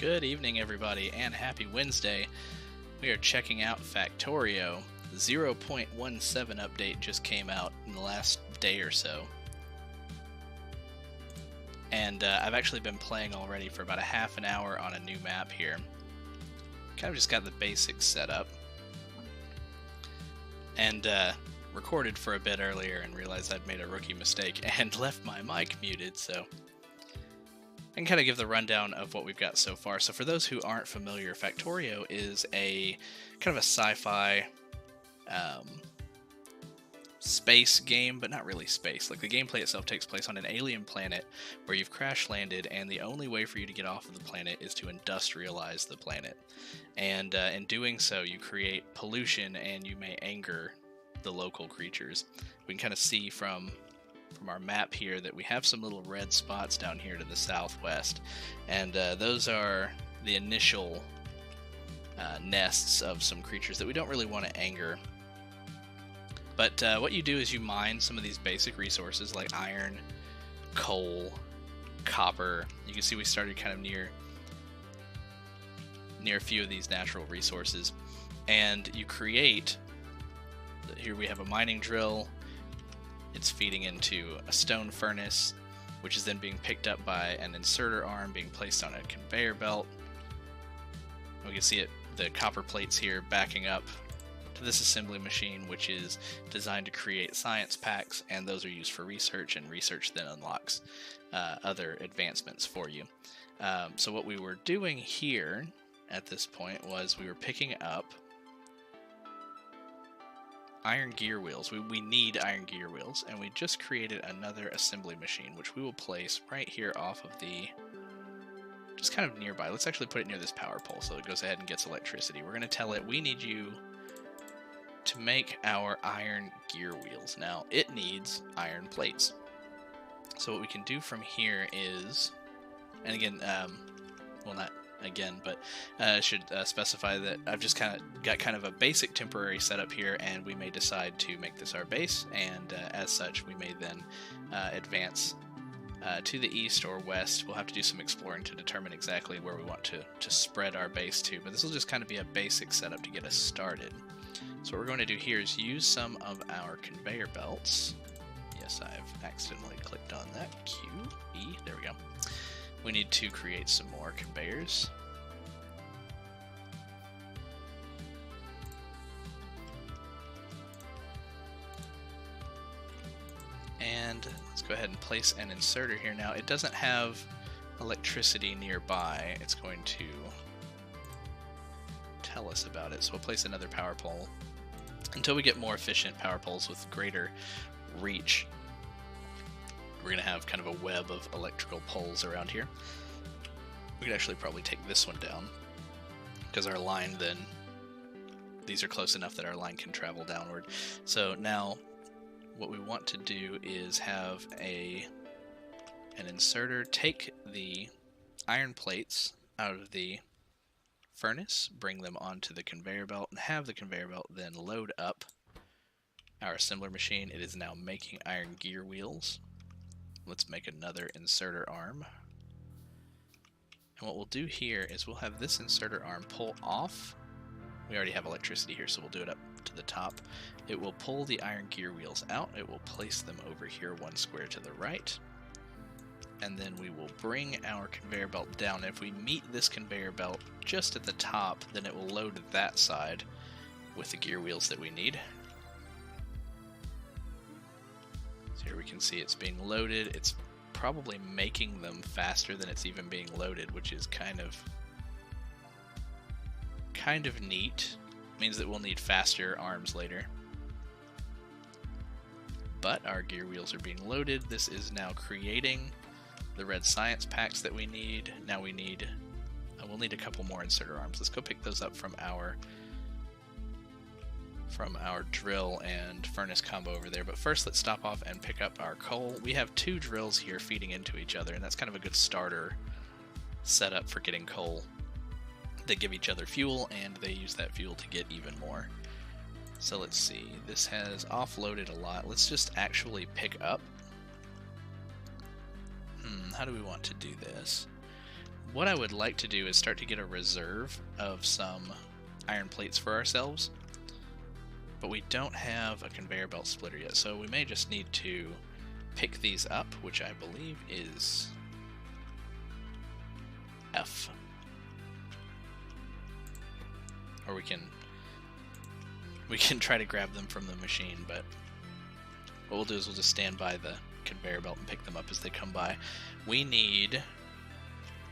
Good evening, everybody, and happy Wednesday. We are checking out Factorio. The 0.17 update just came out in the last day or so. And I've actually been playing already for about a half an hour on a new map here. Kind of just got the basics set up. And recorded for a bit earlier and realized I'd made a rookie mistake and left my mic muted, so I can kind of give the rundown of what we've got so far. So for those who aren't familiar, Factorio is a kind of a sci-fi space game, but not really space. Like, the gameplay itself takes place on an alien planet where you've crash landed, and the only way for you to get off of the planet is to industrialize the planet. And in doing so, you create pollution and you may anger the local creatures. We can kind of see from our map here that we have some little red spots down here to the southwest, and those are the initial nests of some creatures that we don't really want to anger. But what you do is you mine some of these basic resources like iron, coal, copper. You can see we started kind of near a few of these natural resources, and you create, here we have a mining drill. It's feeding into a stone furnace, which is then being picked up by an inserter arm being placed on a conveyor belt. We can see it, the copper plates here backing up to this assembly machine, which is designed to create science packs, and those are used for research, and research then unlocks other advancements for you. So what we were doing here at this point was we were picking up iron gear wheels. We need iron gear wheels, and we just created another assembly machine, which we will place right here off of the, just kind of nearby. Let's actually put it near this power pole so it goes ahead and gets electricity. We're going to tell it we need you to make our iron gear wheels. Now, it needs iron plates. So what we can do from here is, and again, well, not again, but I should specify that I've just got kind of a basic temporary setup here, and we may decide to make this our base, and as such we may then advance to the east or west. We'll have to do some exploring to determine exactly where we want to spread our base to, but this will just kind of be a basic setup to get us started. So what we're going to do here is use some of our conveyor belts. Yes, I've accidentally clicked on that. Q, E, there we go. We need to create some more conveyors. And let's go ahead and place an inserter here. Now, it doesn't have electricity nearby. It's going to tell us about it. So we'll place another power pole until we get more efficient power poles with greater reach. We're going to have kind of a web of electrical poles around here. We could actually probably take this one down, because our line then, these are close enough that our line can travel downward. So now what we want to do is have an inserter take the iron plates out of the furnace, bring them onto the conveyor belt, and have the conveyor belt then load up our assembler machine. It is now making iron gear wheels. Let's make another inserter arm. And what we'll do here is we'll have this inserter arm pull off. We already have electricity here, so we'll do it up to the top. It will pull the iron gear wheels out. It will place them over here one square to the right. And then we will bring our conveyor belt down. If we meet this conveyor belt just at the top, then it will load that side with the gear wheels that we need. Here we can see it's being loaded. It's probably making them faster than it's even being loaded, which is kind of neat. It means that we'll need faster arms later. But our gear wheels are being loaded. This is now creating the red science packs that we need. Now we'll need a couple more inserter arms. Let's go pick those up from our drill and furnace combo over there. But first, let's stop off and pick up our coal. We have two drills here feeding into each other, and that's kind of a good starter setup for getting coal. They give each other fuel, and they use that fuel to get even more. So let's see, this has offloaded a lot. Let's just actually pick up. How do we want to do this? What I would like to do is start to get a reserve of some iron plates for ourselves, but we don't have a conveyor belt splitter yet, so we may just need to pick these up, which I believe is F. Or we can try to grab them from the machine, but what we'll do is we'll just stand by the conveyor belt and pick them up as they come by. We need,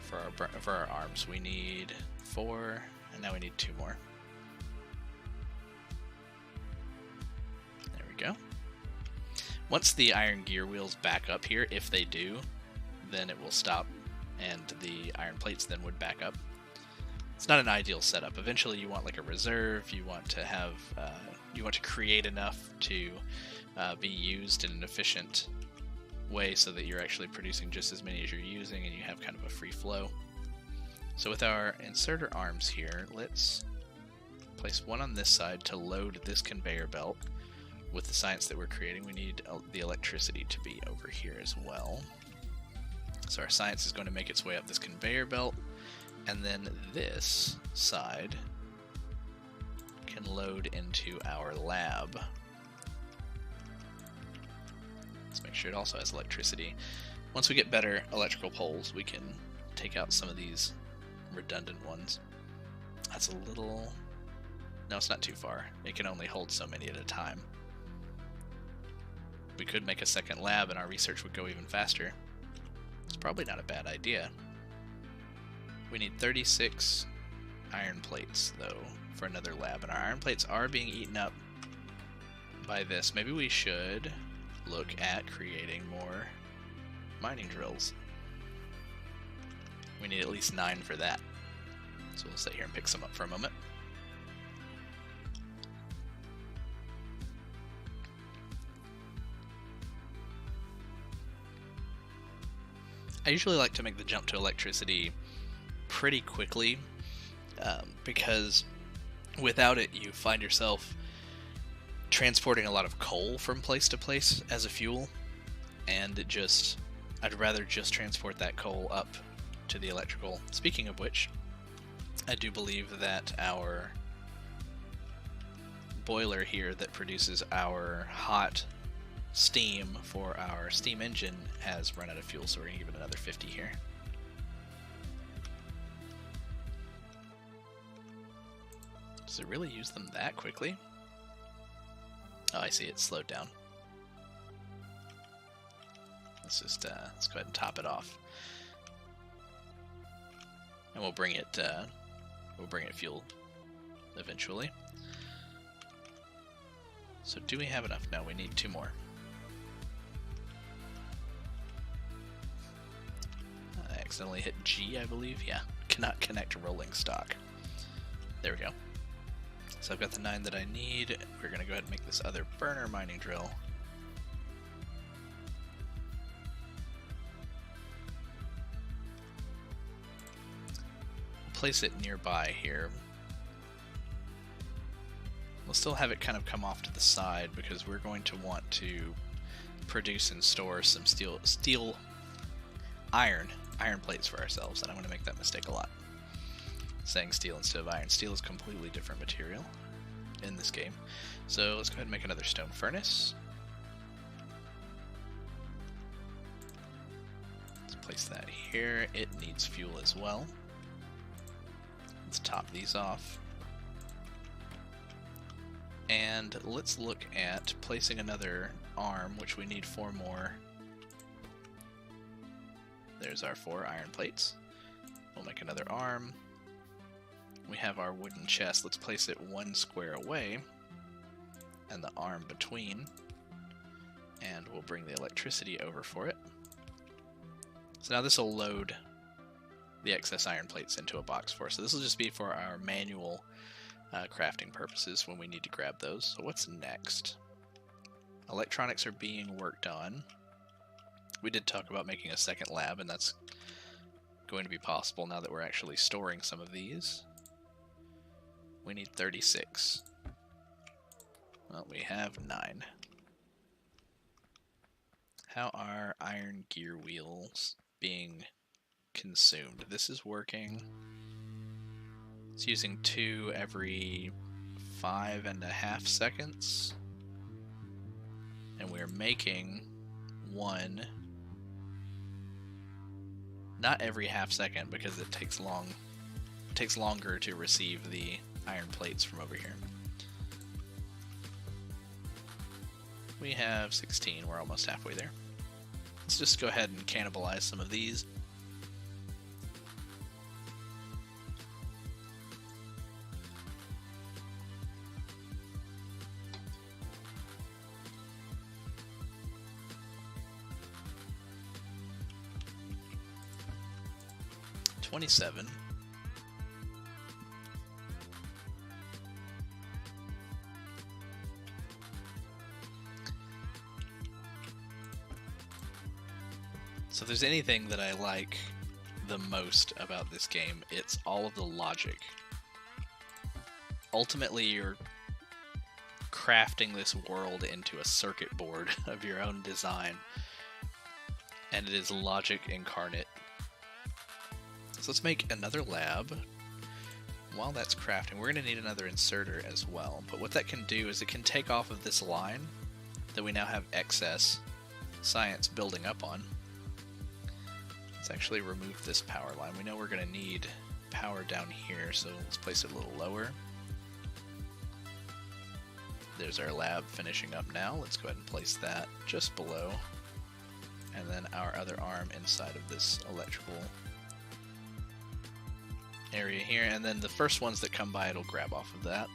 for our arms, we need 4, and now we need 2 more. There we go. Once the iron gear wheels back up here, if they do, then it will stop, and the iron plates then would back up. It's not an ideal setup. Eventually you want like a reserve, you want to have, you want to create enough to be used in an efficient way so that you're actually producing just as many as you're using and you have kind of a free flow. So with our inserter arms here, let's place one on this side to load this conveyor belt. With the science that we're creating, we need the electricity to be over here as well. So our science is going to make its way up this conveyor belt, and then this side can load into our lab. Let's make sure it also has electricity. Once we get better electrical poles, we can take out some of these redundant ones. That's a little... No, it's not too far. It can only hold so many at a time. We could make a second lab and our research would go even faster. It's probably not a bad idea. We need 36 iron plates, though, for another lab, and our iron plates are being eaten up by this. Maybe we should look at creating more mining drills. We need at least 9 for that. So we'll sit here and pick some up for a moment. I usually like to make the jump to electricity pretty quickly, because without it you find yourself transporting a lot of coal from place to place as a fuel, and I'd rather just transport that coal up to the electrical. Speaking of which, I do believe that our boiler here that produces our hot steam for our steam engine has run out of fuel, so we're going to give it another 50 here. Does it really use them that quickly? Oh, I see, it's slowed down. Let's go ahead and top it off. And we'll bring it fuel eventually. So do we have enough? No, we need 2 more. I accidentally hit G, I believe. Yeah, cannot connect rolling stock. There we go. So I've got the 9 that I need. We're going to go ahead and make this other burner mining drill. Place it nearby here. We'll still have it kind of come off to the side because we're going to want to produce and store some iron plates for ourselves, and I'm going to make that mistake a lot. Saying steel instead of iron. Steel is completely different material in this game. So let's go ahead and make another stone furnace. Let's place that here. It needs fuel as well. Let's top these off. And let's look at placing another arm, which we need 4 more. There's our 4 iron plates. We'll make another arm. We have our wooden chest. Let's place it 1 square away, and the arm between, and we'll bring the electricity over for it. So now this will load the excess iron plates into a box for us. So this will just be for our manual crafting purposes when we need to grab those. So what's next? Electronics are being worked on. We did talk about making a second lab, and that's going to be possible now that we're actually storing some of these. We need 36. Well, we have 9. How are iron gear wheels being consumed. This is working. It's using 2 every 5.5 seconds. And we're making 1 not every half second because it takes longer to receive the iron plates from over here. We have 16, we're almost halfway there. Let's just go ahead and cannibalize some of these. $27. So if there's anything that I like the most about this game, it's all of the logic. Ultimately, you're crafting this world into a circuit board of your own design, and it is logic incarnate. So let's make another lab. While that's crafting, we're going to need another inserter as well. But what that can do is it can take off of this line that we now have excess science building up on. Let's actually remove this power line. We know we're going to need power down here, so let's place it a little lower. There's our lab finishing up now. Let's go ahead and place that just below. And then our other arm inside of this electrical area here, and then the first ones that come by, it'll grab off of that.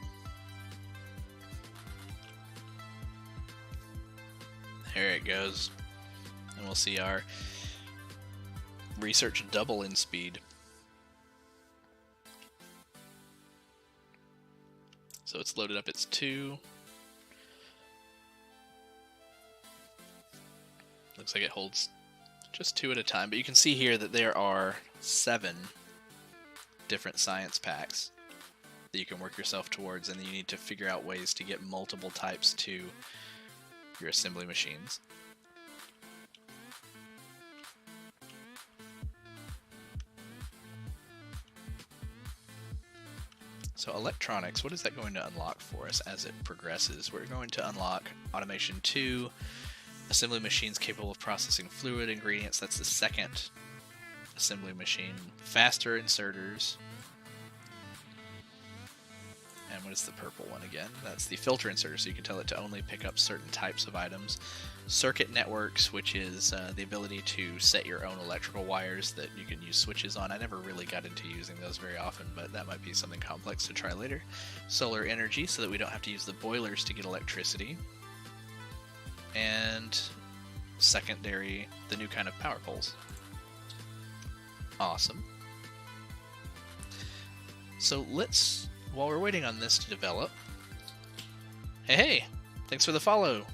There it goes. And we'll see our research double in speed. So it's loaded up its 2. Looks like it holds just 2 at a time, but you can see here that there are 7 different science packs that you can work yourself towards, and then you need to figure out ways to get multiple types to your assembly machines. So electronics, what is that going to unlock for us as it progresses? We're going to unlock automation 2, assembly machines capable of processing fluid ingredients. That's the second assembly machine. Faster inserters. And what is the purple one again? That's the filter inserter, so you can tell it to only pick up certain types of items. Circuit networks, which is the ability to set your own electrical wires that you can use switches on. I never really got into using those very often, but that might be something complex to try later. Solar energy, so that we don't have to use the boilers to get electricity. And secondary, the new kind of power poles. Awesome. So let's, while we're waiting on this to develop, hey, thanks for the follow,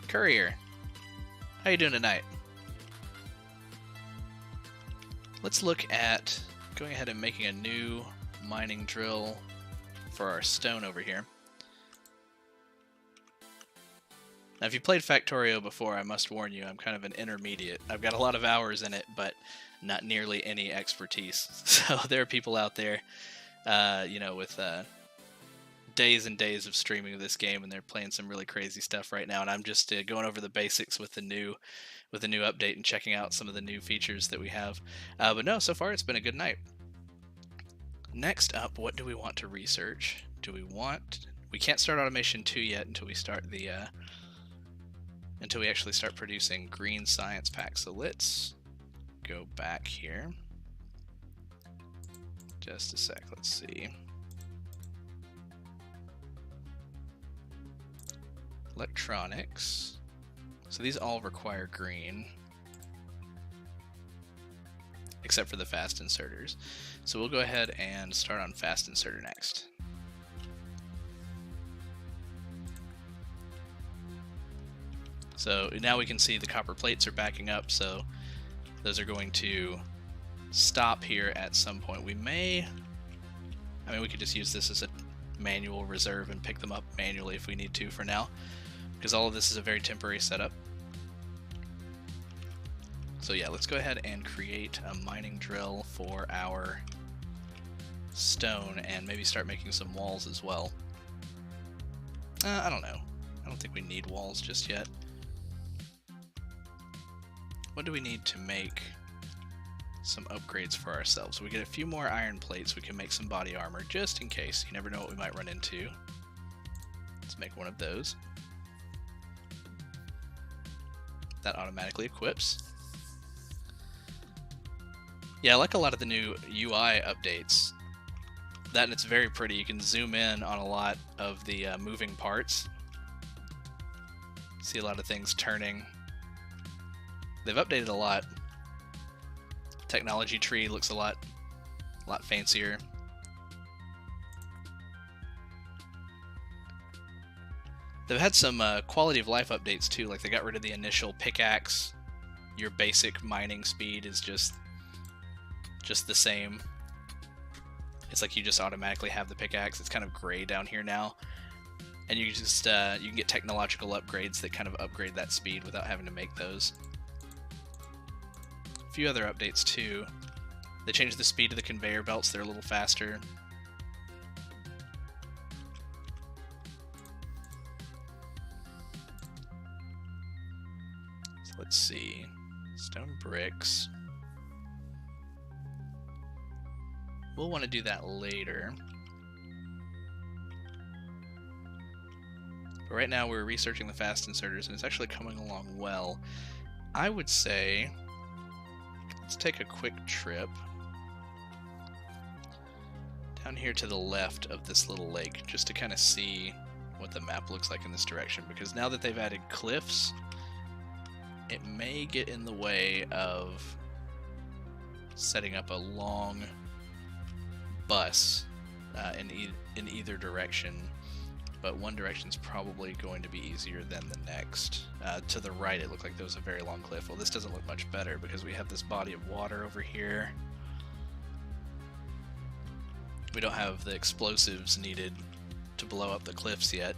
Courier. How you doing tonight? Let's look at going ahead and making a new mining drill for our stone over here. Now, if you played Factorio before, I must warn you, I'm kind of an intermediate. I've got a lot of hours in it, but not nearly any expertise. So there are people out there, you know, with days and days of streaming of this game, and they're playing some really crazy stuff right now. And I'm just going over the basics with the new update and checking out some of the new features that we have. But no, so far it's been a good night. Next up, what do we want to research? We can't start automation 2 yet until we start the until we actually start producing green science packs. So let's go back here. Just a sec, let's see. Electronics. So these all require green, except for the fast inserters. So we'll go ahead and start on fast inserter next. So now we can see the copper plates are backing up, so those are going to stop here at some point. We could just use this as a manual reserve and pick them up manually if we need to for now, because all of this is a very temporary setup. So yeah, let's go ahead and create a mining drill for our stone and maybe start making some walls as well. I don't know. I don't think we need walls just yet. What do we need to make some upgrades for ourselves? We get a few more iron plates. We can make some body armor just in case. You never know what we might run into. Let's make one of those. That automatically equips. Yeah, I like a lot of the new UI updates. That, and it's very pretty. You can zoom in on a lot of the moving parts. See a lot of things turning. They've updated a lot. Technology tree looks a lot fancier. They've had some quality of life updates too, like they got rid of the initial pickaxe. Your basic mining speed is just the same. It's like you just automatically have the pickaxe. It's kind of gray down here now. And you just you can get technological upgrades that kind of upgrade that speed without having to make those. A few other updates too. They changed the speed of the conveyor belts, they're a little faster. So let's see. Stone bricks. We'll want to do that later. But right now we're researching the fast inserters and it's actually coming along well. I would say let's take a quick trip down here to the left of this little lake just to kind of see what the map looks like in this direction, because now that they've added cliffs, it may get in the way of setting up a long bus in either direction, but one direction is probably going to be easier than the next. To the right it looked like there was a very long cliff. Well, this doesn't look much better because we have this body of water over here. We don't have the explosives needed to blow up the cliffs yet.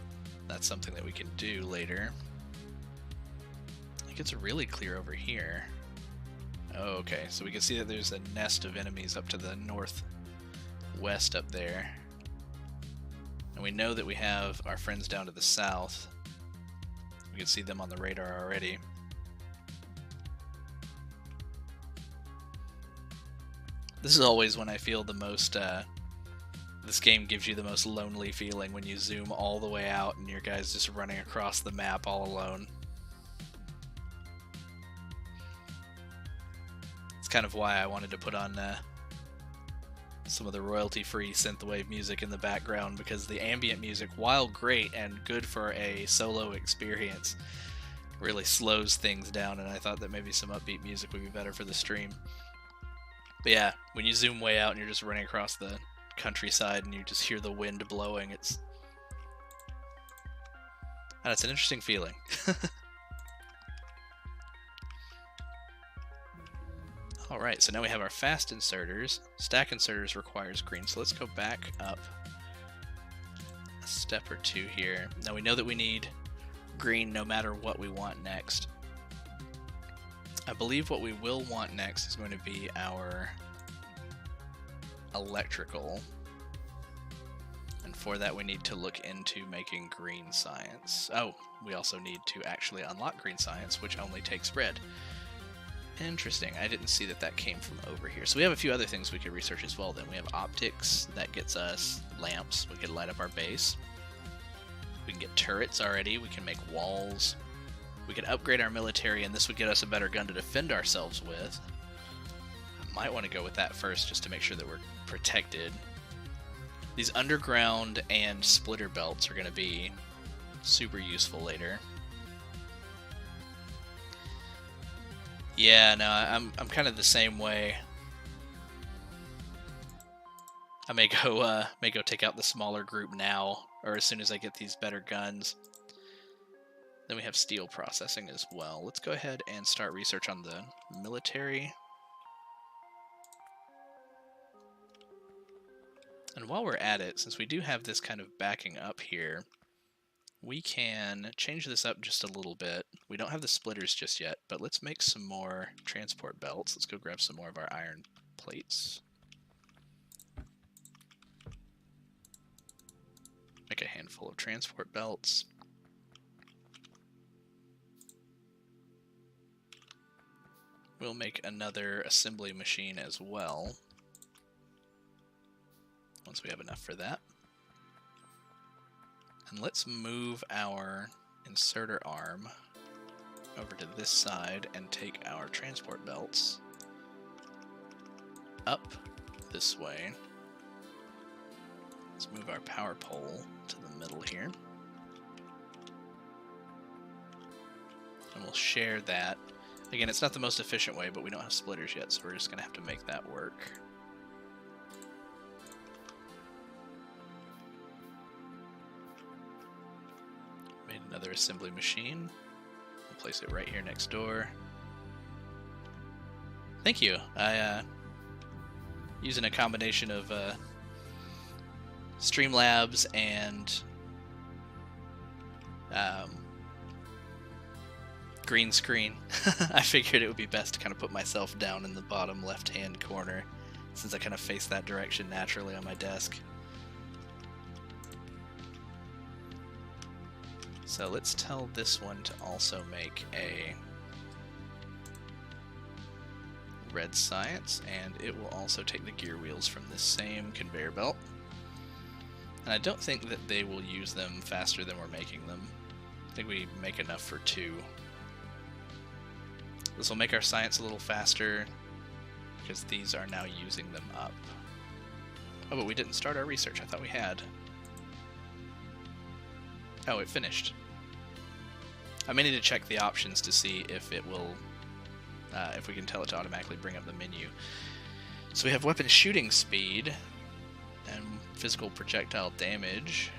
That's something that we can do later. It gets really clear over here. Oh, okay, so we can see that there's a nest of enemies up to the northwest up there. And we know that we have our friends down to the south. We can see them on the radar already. This is always when I feel the most, this game gives you the most lonely feeling, when you zoom all the way out and your guy's just running across the map all alone. It's kind of why I wanted to put on some of the royalty-free synthwave music in the background, because the ambient music, while great and good for a solo experience, really slows things down, and I thought that maybe some upbeat music would be better for the stream. But yeah, when you zoom way out and you're just running across the countryside and you just hear the wind blowing, it's an interesting feeling. Alright, so now we have our fast inserters. Stack inserters requires green, so let's go back up a step or two here. Now we know that we need green no matter what we want next. I believe what we will want next is going to be our electrical. And for that we need to look into making green science. Oh, we also need to actually unlock green science, which only takes red. Interesting. I didn't see that that came from over here. So we have a few other things we could research as well then. We have optics. That gets us lamps. We could light up our base. We can get turrets already. We can make walls. We can upgrade our military, and this would get us a better gun to defend ourselves with. I might want to go with that first just to make sure that we're protected. These underground and splitter belts are going to be super useful later. Yeah, no, I'm kind of the same way. I may go take out the smaller group now, or as soon as I get these better guns. Then we have steel processing as well. Let's go ahead and start research on the military. And while we're at it, since we do have this kind of backing up here, we can change this up just a little bit. We don't have the splitters just yet, but let's make some more transport belts. Let's go grab some more of our iron plates. Make a handful of transport belts. We'll make another assembly machine as well, once we have enough for that. And let's move our inserter arm over to this side and take our transport belts up this way. Let's move our power pole to the middle here. And we'll share that. Again, it's not the most efficient way, but we don't have splitters yet, so we're just going to have to make that work. Made another assembly machine. We'll place it right here next door. Thank you. Using a combination of Streamlabs and green screen. I figured it would be best to kind of put myself down in the bottom left-hand corner, since I kind of face that direction naturally on my desk. So let's tell this one to also make a red science, and it will also take the gear wheels from this same conveyor belt. And I don't think that they will use them faster than we're making them. I think we make enough for 2. This will make our science a little faster, because these are now using them up. Oh, but we didn't start our research. I thought we had. Oh, it finished. I may need to check the options to see if it will, if we can tell it to automatically bring up the menu. So we have weapon shooting speed and physical projectile damage.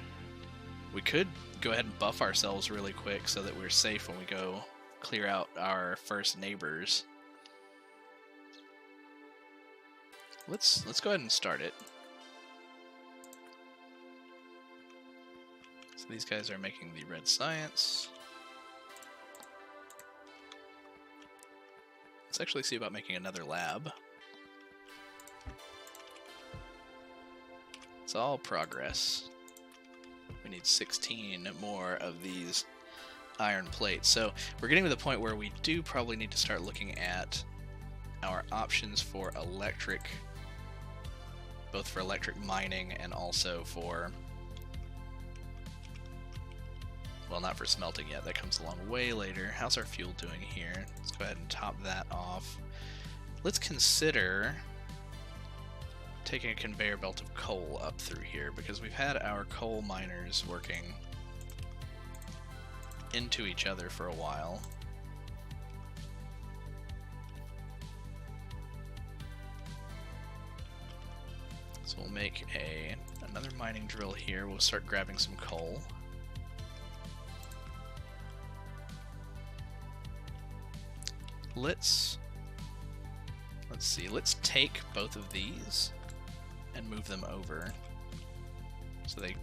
We could go ahead and buff ourselves really quick so that we're safe when we go clear out our first neighbors. Let's go ahead and start it. So these guys are making the red science. Let's actually see about making another lab. It's all progress. We need 16 more of these iron plates. So we're getting to the point where we do probably need to start looking at our options for electric, both for electric mining and also for, well, not for smelting yet, that comes along way later. How's our fuel doing here? Let's go ahead and top that off. Let's consider taking a conveyor belt of coal up through here, because we've had our coal miners working into each other for a while. So we'll make another mining drill here. We'll start grabbing some coal. Let's see, let's take both of these and move them over so they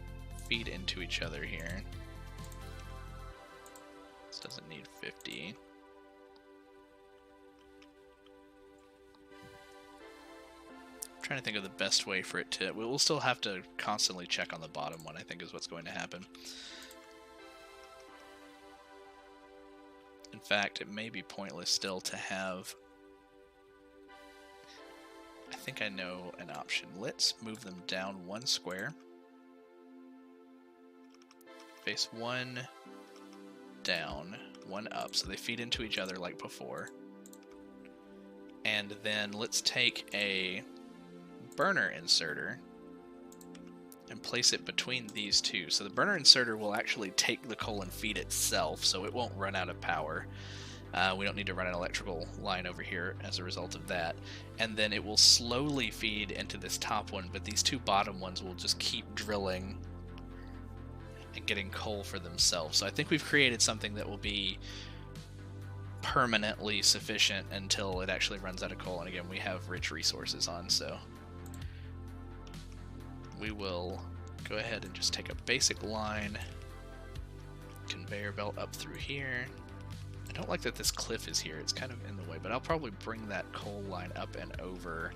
feed into each other here. This doesn't need 50. I'm trying to think of the best way for it to... We'll still have to constantly check on the bottom one, I think is what's going to happen. In fact, it may be pointless still to have... I think I know an option. Let's move them down 1 square. Face 1 down, 1 up, so they feed into each other like before. And then let's take a burner inserter and place it between these two. So the burner inserter will actually take the coal and feed itself, so it won't run out of power. We don't need to run an electrical line over here as a result of that. And then it will slowly feed into this top one, but these 2 bottom ones will just keep drilling and getting coal for themselves. So I think we've created something that will be permanently sufficient until it actually runs out of coal. And again, we have rich resources on, so we will go ahead and just take a basic line conveyor belt up through here. I don't like that this cliff is here. It's kind of in the way, but I'll probably bring that coal line up and over.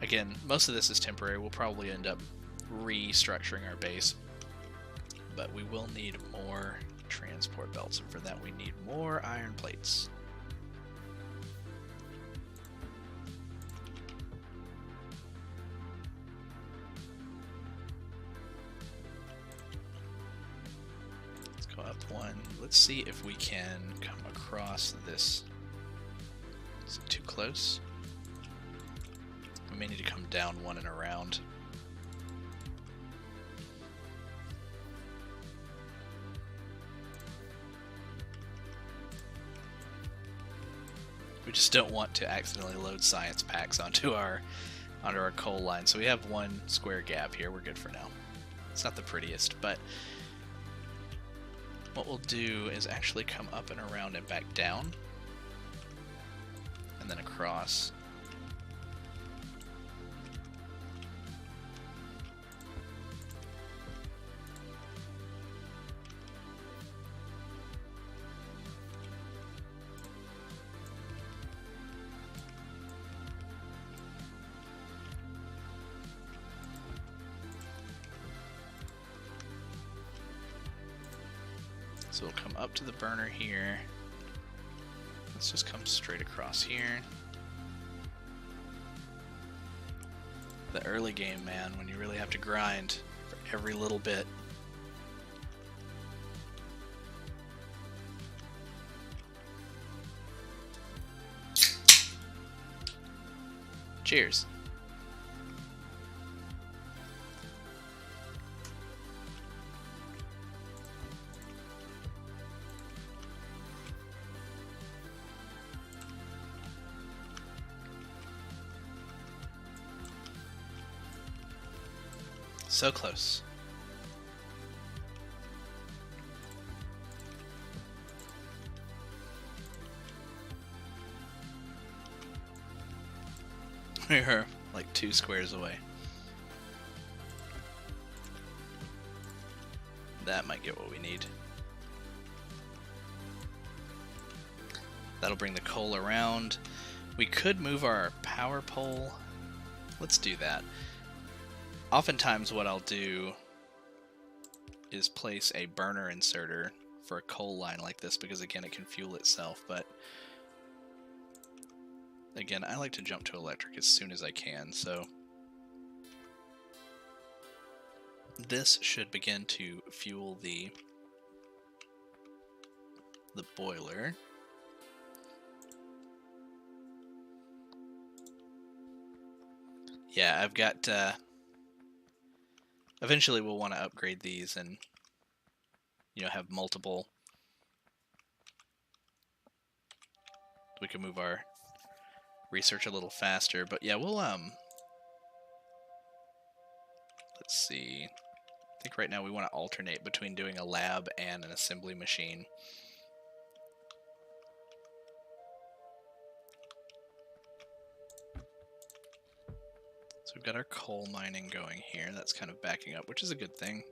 Again, most of this is temporary. We'll probably end up restructuring our base, but we will need more transport belts, and for that we need more iron plates. Up one. Let's see if we can come across this. Is it too close? We may need to come down one and around. We just don't want to accidentally load science packs onto our coal line. So we have one square gap here. We're good for now. It's not the prettiest, but what we'll do is actually come up and around and back down, and then across. So we'll come up to the burner here. Let's just come straight across here. The early game, man, when you really have to grind for every little bit. Cheers. So close. We're like 2 squares away. That might get what we need. That'll bring the coal around. We could move our power pole. Let's do that. Oftentimes what I'll do is place a burner inserter for a coal line like this, because again it can fuel itself, but again I like to jump to electric as soon as I can, so this should begin to fuel the boiler. Yeah, I've got eventually we'll want to upgrade these and, you know, have multiple. We can move our research a little faster, but yeah, we'll let's see. I think right now we want to alternate between doing a lab and an assembly machine. So we've got our coal mining going here. That's kind of backing up, which is a good thing.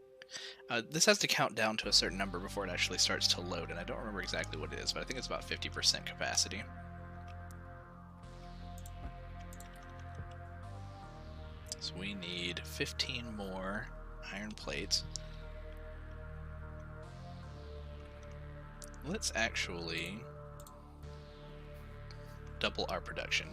This has to count down to a certain number before it actually starts to load, and I don't remember exactly what it is, but I think it's about 50% capacity. So we need 15 more iron plates. Let's actually double our production.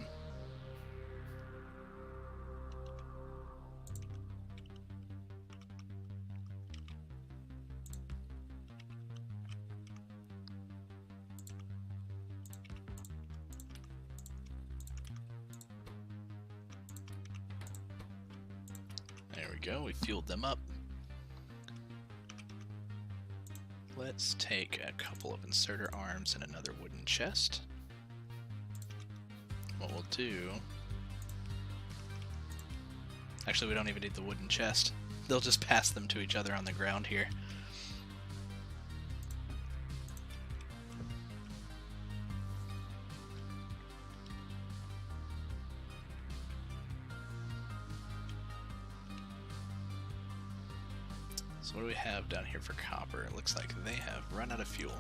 There we go, we fueled them up. Let's take a couple of inserter arms and another wooden chest. What we'll do... Actually, we don't even need the wooden chest. They'll just pass them to each other on the ground here. So what do we have down here for copper? It looks like they have run out of fuel.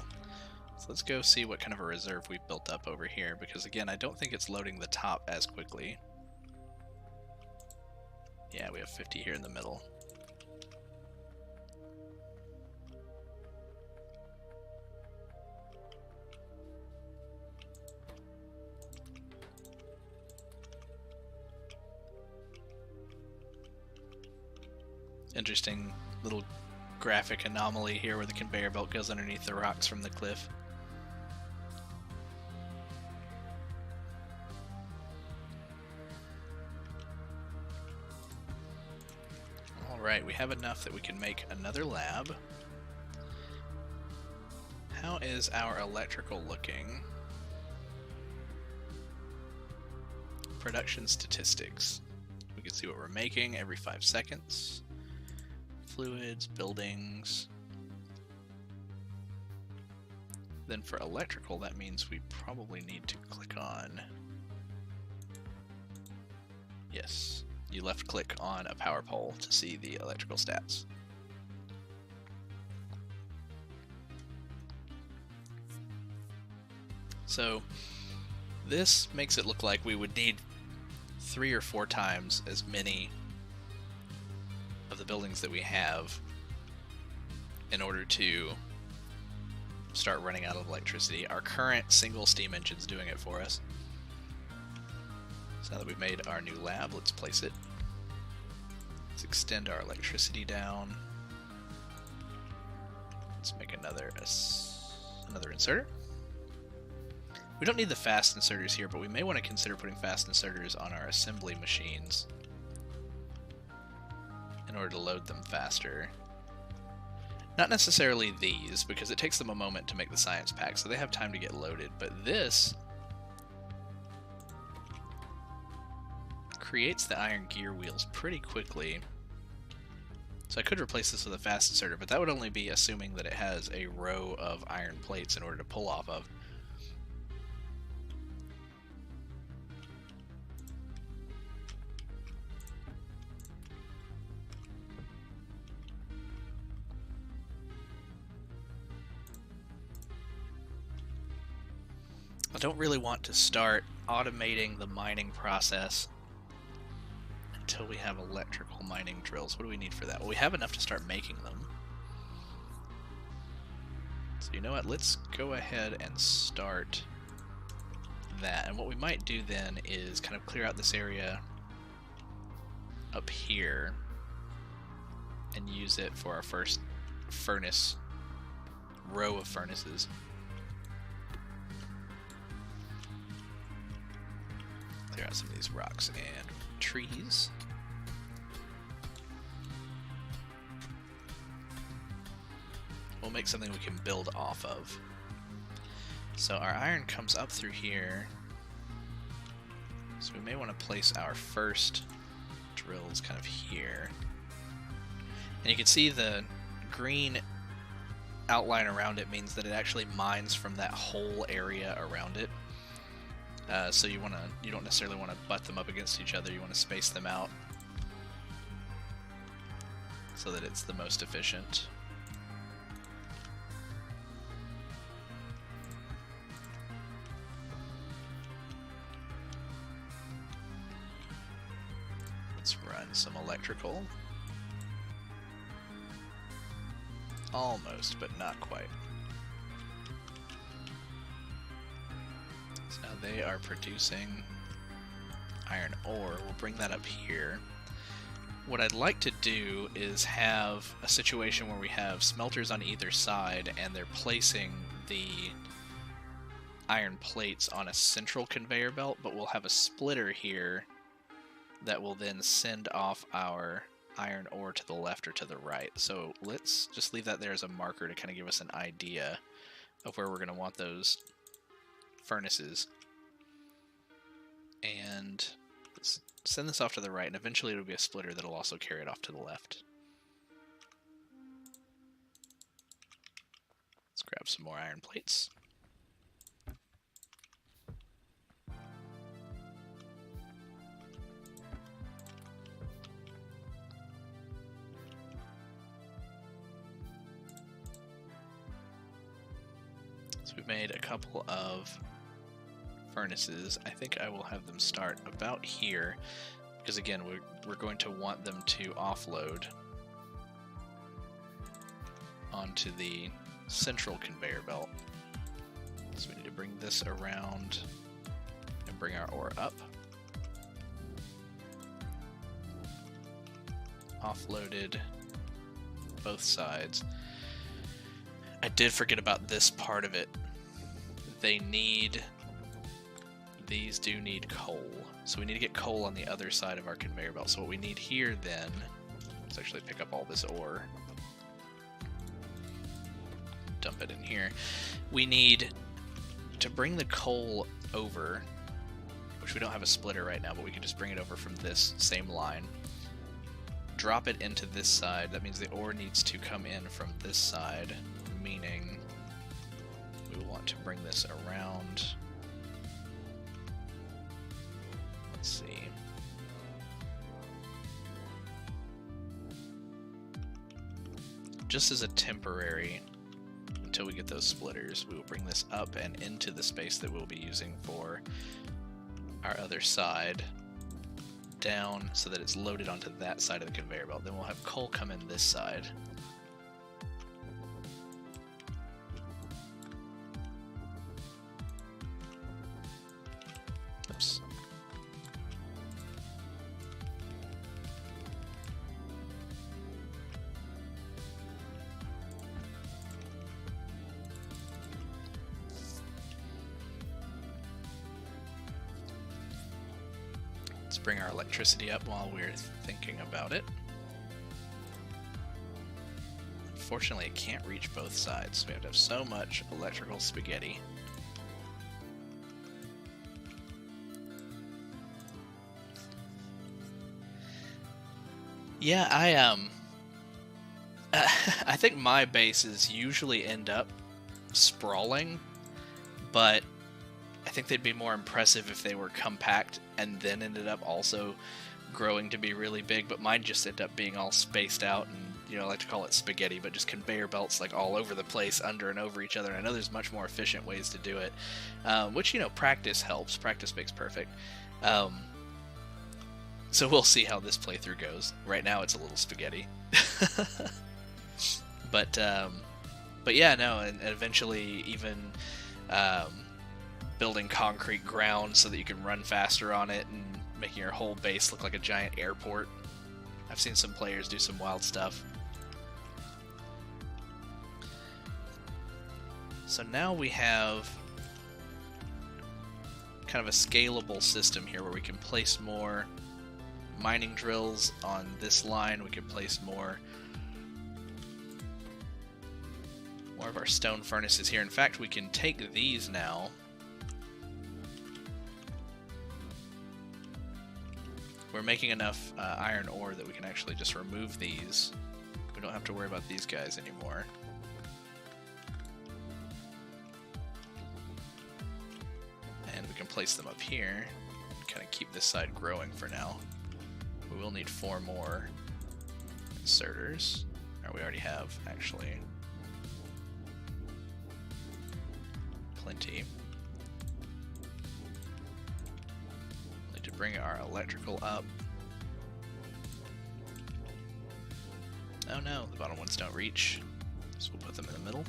So let's go see what kind of a reserve we've built up over here, because again, I don't think it's loading the top as quickly. Yeah, we have 50 here in the middle. Interesting little graphic anomaly here where the conveyor belt goes underneath the rocks from the cliff. Alright, we have enough that we can make another lab. How is our electrical looking? Production statistics. We can see what we're making every 5 seconds. Fluids, buildings. Then for electrical, that means we probably need to click on... Yes, you left click on a power pole to see the electrical stats. So this makes it look like we would need 3 or 4 times as many of the buildings that we have in order to start running out of electricity. Our current single steam engine's doing it for us. So now that we've made our new lab, let's place it. Let's extend our electricity down. Let's make another inserter. We don't need the fast inserters here, but we may want to consider putting fast inserters on our assembly machines in order to load them faster. Not necessarily these, because it takes them a moment to make the science pack, so they have time to get loaded, but this creates the iron gear wheels pretty quickly. So I could replace this with a fast inserter, but that would only be assuming that it has a row of iron plates in order to pull off of. I don't really want to start automating the mining process until we have electrical mining drills. What do we need for that? Well, we have enough to start making them. So you know what? Let's go ahead and start that. And what we might do then is kind of clear out this area up here and use it for our first furnace, row of furnaces. Clear out some of these rocks and trees. We'll make something we can build off of. So our iron comes up through here. So we may want to place our first drills kind of here. And you can see the green outline around it means that it actually mines from that whole area around it. So you don't necessarily want to butt them up against each other. You want to space them out so that it's the most efficient. Let's run some electrical. Almost, but not quite. So now they are producing iron ore. We'll bring that up here. What I'd like to do is have a situation where we have smelters on either side and they're placing the iron plates on a central conveyor belt, but we'll have a splitter here that will then send off our iron ore to the left or to the right. So let's just leave that there as a marker to kind of give us an idea of where we're going to want those furnaces. And let's send this off to the right, and eventually it'll be a splitter that'll also carry it off to the left. Let's grab some more iron plates. So we've made a couple of furnaces. I think I will have them start about here, because again, we're going to want them to offload onto the central conveyor belt. So we need to bring this around and bring our ore up. Offloaded both sides. I did forget about this part of it. These do need coal. So we need to get coal on the other side of our conveyor belt. So what we need here then, let's actually pick up all this ore. Dump it in here. We need to bring the coal over, which we don't have a splitter right now, but we can just bring it over from this same line. Drop it into this side. That means the ore needs to come in from this side, meaning we want to bring this around. Let's see. Just as a temporary, until we get those splitters, we will bring this up and into the space that we'll be using for our other side, down so that it's loaded onto that side of the conveyor belt. Then we'll have coal come in this side. Oops. Let's bring our electricity up while we're thinking about it. Unfortunately, it can't reach both sides. We have to have so much electrical spaghetti. Yeah, I think my bases usually end up sprawling, but I think they'd be more impressive if they were compact and then ended up also growing to be really big, but mine just end up being all spaced out, and I like to call it spaghetti, but just conveyor belts like all over the place, under and over each other. I know there's much more efficient ways to do it, which, practice helps. Practice makes perfect. So we'll see how this playthrough goes. Right now it's a little spaghetti. But yeah, no, and eventually even building concrete ground so that you can run faster on it and making your whole base look like a giant airport. I've seen some players do some wild stuff. So now we have kind of a scalable system here where we can place more mining drills on this line. We can place more of our stone furnaces here. In fact, we can take these now. We're making enough iron ore that we can actually just remove these. We don't have to worry about these guys anymore. And we can place them up here and kind of keep this side growing for now. We will need 4 more inserters. Or we already have, actually. Plenty. Need to bring our electrical up. Oh no, the bottom ones don't reach. So we'll put them in the middle.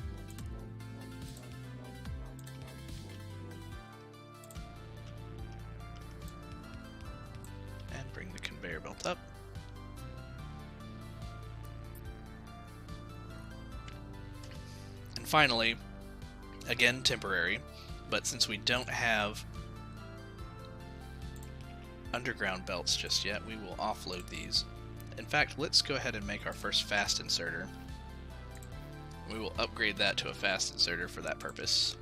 And bring the conveyor belt up. And finally, again temporary, but since we don't have underground belts just yet, we will offload these. In fact, let's go ahead and make our first fast inserter. We will upgrade that to a fast inserter for that purpose,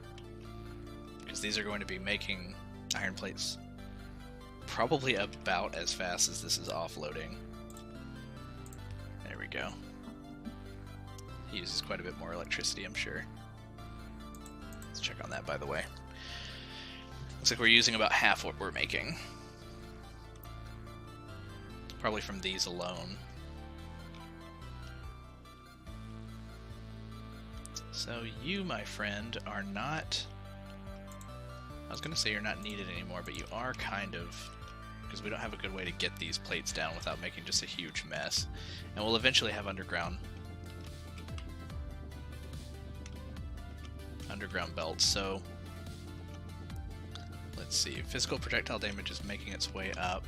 because these are going to be making iron plates probably about as fast as this is offloading. There we go. He uses quite a bit more electricity, I'm sure. Let's check on that, by the way. Looks like we're using about half what we're making. Probably from these alone. So you, my friend, are not... I was going to say you're not needed anymore, but you are kind of... Because we don't have a good way to get these plates down without making just a huge mess. And we'll eventually have underground belts, so... Let's see. Physical projectile damage is making its way up.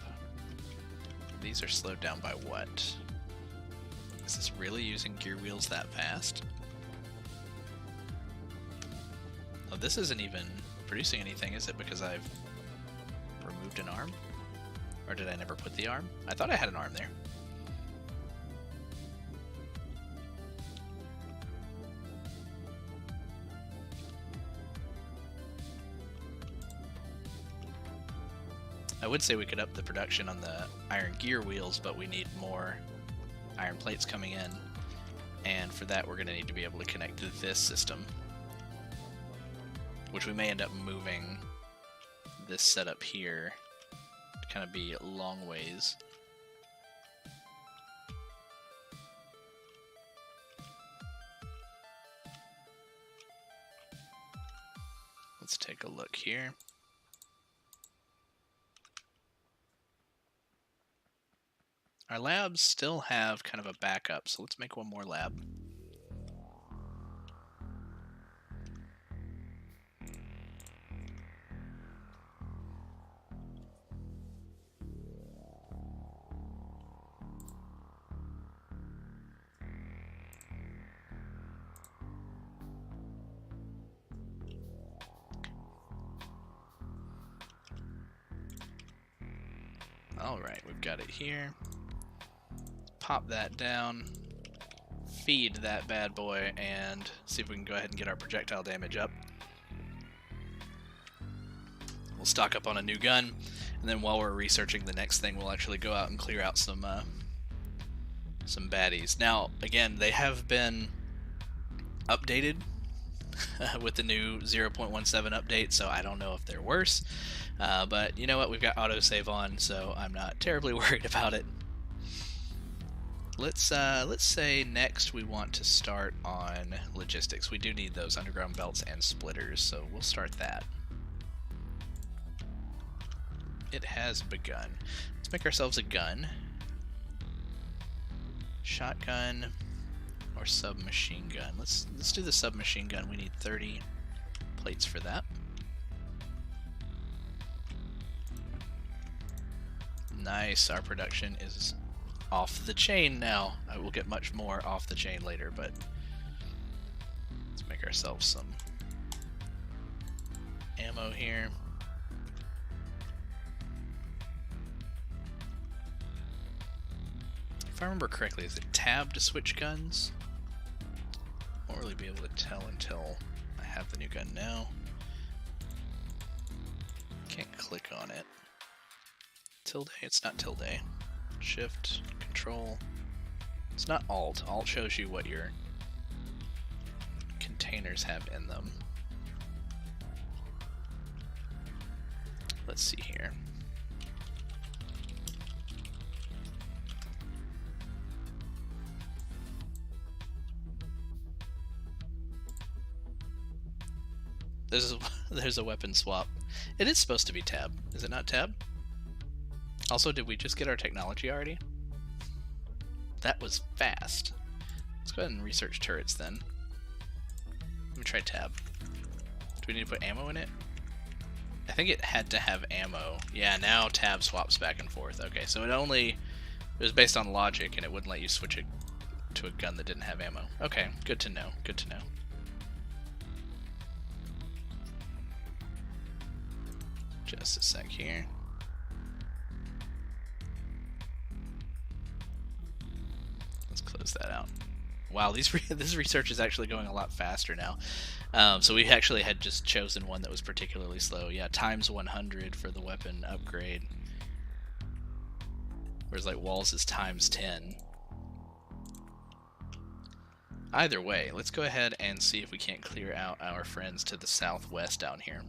These are slowed down by what? Is this really using gear wheels that fast? Oh, this isn't even producing anything, is it? Because I've removed an arm? Or did I never put the arm? I thought I had an arm there. I would say we could up the production on the iron gear wheels, but we need more iron plates coming in. And for that, we're going to need to be able to connect to this system, which we may end up moving this setup here to kind of be long ways. Let's take a look here. Our labs still have kind of a backup, so let's make one more lab. Alright, we've got it here. Pop that down, feed that bad boy, and see if we can go ahead and get our projectile damage up. We'll stock up on a new gun, and then while we're researching the next thing, we'll actually go out and clear out some baddies. Now, again, they have been updated with the new 0.17 update, so I don't know if they're worse. But you know what? We've got autosave on, so I'm not terribly worried about it. Let's say next we want to start on logistics. We do need those underground belts and splitters, so we'll start that. It has begun. Let's make ourselves a gun. Shotgun or submachine gun. Let's do the submachine gun. We need 30 plates for that. Nice, our production is off the chain now. I will get much more off the chain later, but let's make ourselves some ammo here. If I remember correctly, is it tab to switch guns? Won't really be able to tell until I have the new gun now. Can't click on it. Tilde? It's not tilde. Shift, Control. It's not Alt. Alt shows you what your containers have in them. Let's see here. There's a weapon swap. It is supposed to be tab. Is it not tab? Also, did we just get our technology already? That was fast. Let's go ahead and research turrets then. Let me try tab. Do we need to put ammo in it? I think it had to have ammo. Yeah, now tab swaps back and forth. Okay, so it was based on logic and it wouldn't let you switch it to a gun that didn't have ammo. Okay, good to know. Good to know. Just a sec here. Let's close that out. Wow, this research is actually going a lot faster now. So we actually had just chosen one that was particularly slow. Yeah, times 100 for the weapon upgrade. Whereas like walls is times 10. Either way, let's go ahead and see if we can't clear out our friends to the southwest down here.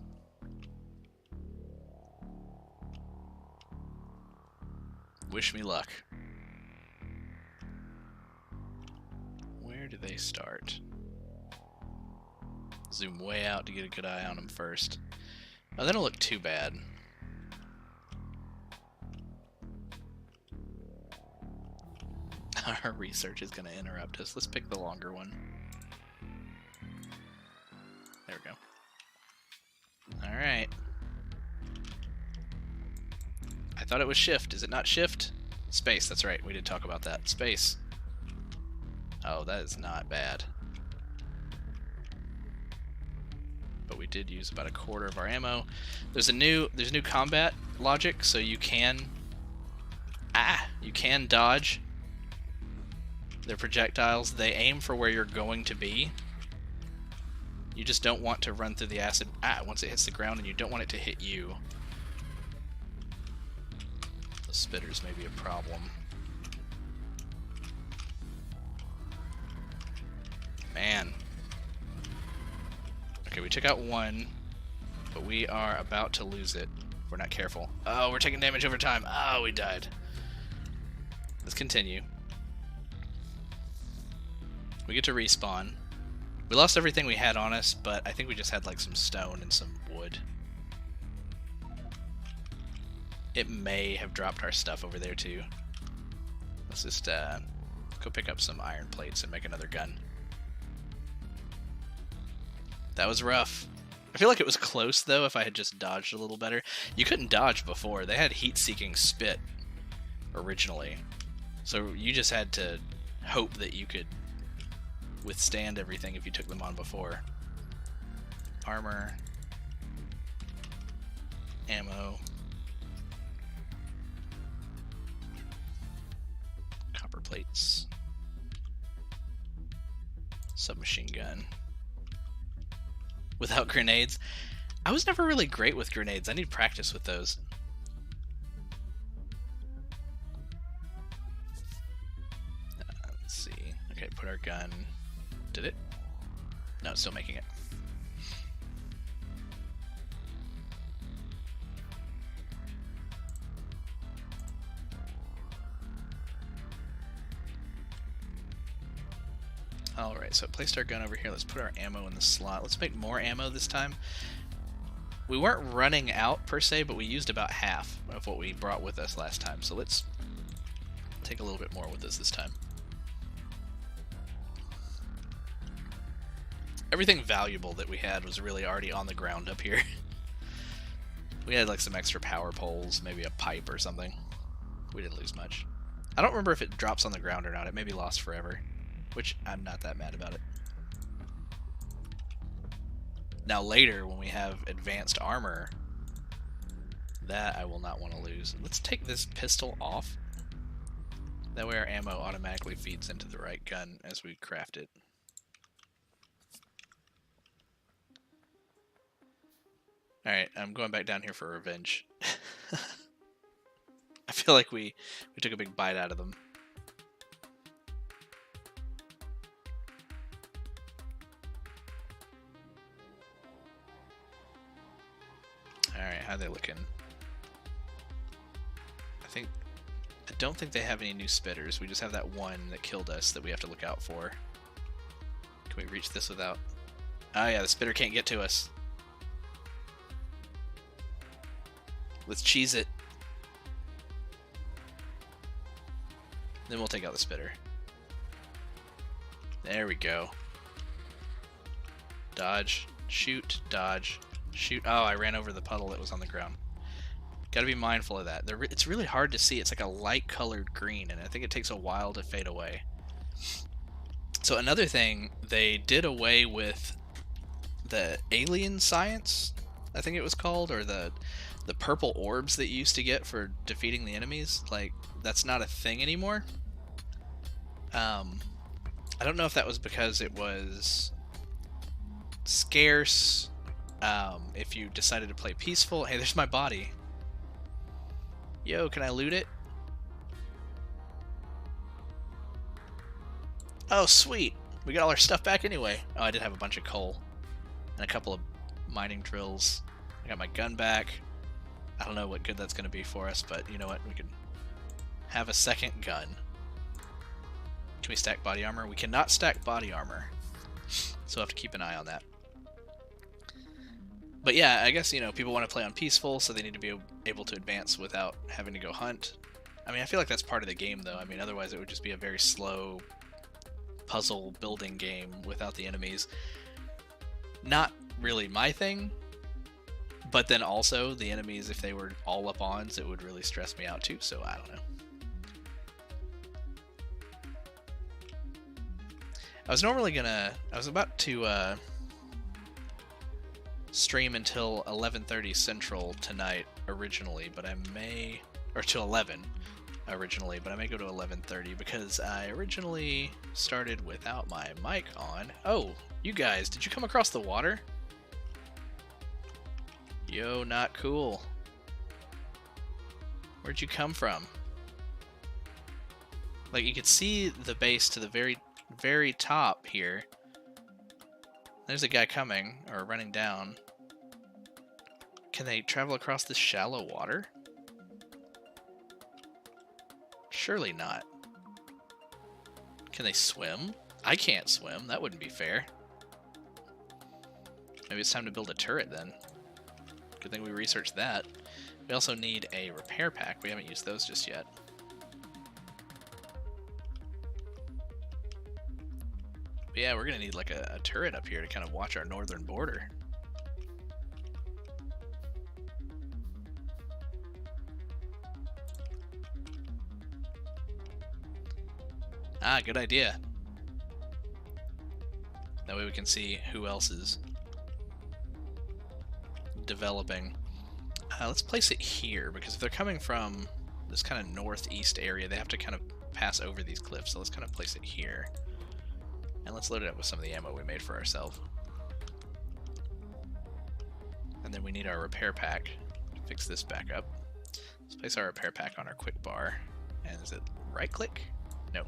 Wish me luck. Where do they start? Zoom way out to get a good eye on them first. Oh, they don't look too bad. Our research is going to interrupt us. Let's pick the longer one. There we go. Alright. I thought it was shift. Is it not shift? Space, that's right. We did talk about that. Space. Oh, that is not bad. But we did use about a quarter of our ammo. There's new combat logic, so you can dodge their projectiles. They aim for where you're going to be. You just don't want to run through the acid once it hits the ground, and you don't want it to hit you. The spitters may be a problem. Man. Okay, we took out one, but we are about to lose it if we're not careful. Oh, we're taking damage over time. Oh, we died. Let's continue. We get to respawn. We lost everything we had on us, but I think we just had like some stone and some wood. It may have dropped our stuff over there too. Let's just go pick up some iron plates and make another gun. That was rough. I feel like it was close, though, if I had just dodged a little better. You couldn't dodge before. They had heat-seeking spit originally. So you just had to hope that you could withstand everything if you took them on before. Armor. Ammo. Copper plates. Submachine gun. Without grenades. I was never really great with grenades. I need practice with those. Let's see. Okay, put our gun. Did it? No, it's still making it. Alright, so I placed our gun over here. Let's put our ammo in the slot. Let's make more ammo this time. We weren't running out, per se, but we used about half of what we brought with us last time. So let's take a little bit more with us this time. Everything valuable that we had was really already on the ground up here. We had like some extra power poles, maybe a pipe or something. We didn't lose much. I don't remember if it drops on the ground or not. It may be lost forever. Which, I'm not that mad about it. Now later, when we have advanced armor, that I will not want to lose. Let's take this pistol off. That way our ammo automatically feeds into the right gun as we craft it. Alright, I'm going back down here for revenge. I feel like we took a big bite out of them. Alright, how are they looking? I don't think they have any new spitters. We just have that one that killed us that we have to look out for. Can we reach this without... Oh yeah, the spitter can't get to us. Let's cheese it. Then we'll take out the spitter. There we go. Dodge, shoot, dodge, shoot. Oh, I ran over the puddle that was on the ground. Gotta be mindful of that. It's really hard to see. It's like a light colored green, and I think it takes a while to fade away. So another thing, they did away with the alien science, I think it was called, or the purple orbs that you used to get for defeating the enemies. Like, that's not a thing anymore. I don't know if that was because it was scarce, if you decided to play peaceful. Hey, there's my body. Yo, can I loot it? Oh, sweet. We got all our stuff back anyway. Oh, I did have a bunch of coal. And a couple of mining drills. I got my gun back. I don't know what good that's going to be for us, but you know what? We can have a second gun. Can we stack body armor? We cannot stack body armor. So we'll have to keep an eye on that. But yeah, I guess, you know, people want to play on peaceful, so they need to be able to advance without having to go hunt. I mean, I feel like that's part of the game, though. I mean, otherwise it would just be a very slow puzzle building game without the enemies. Not really my thing, but then also the enemies, if they were all up-ons, it would really stress me out too, so I don't know. I was about to stream until 11:30 Central tonight originally, but I may, or to 11 originally, but I may go to 11:30 because I originally started without my mic on. Oh, you guys, did you come across the water? Yo, not cool. Where'd you come from? Like, you could see the base to the very, very top here. There's a guy coming, or running down. Can they travel across this shallow water? Surely not. Can they swim? I can't swim. That wouldn't be fair. Maybe it's time to build a turret then. Good thing we researched that. We also need a repair pack. We haven't used those just yet. But yeah, we're gonna need like a turret up here to kind of watch our northern border. Ah, good idea. That way we can see who else is developing. Let's place it here, because if they're coming from this kind of northeast area, they have to kind of pass over these cliffs, so let's kind of place it here. And let's load it up with some of the ammo we made for ourselves. And then we need our repair pack to fix this back up. Let's place our repair pack on our quick bar. And is it right click? No.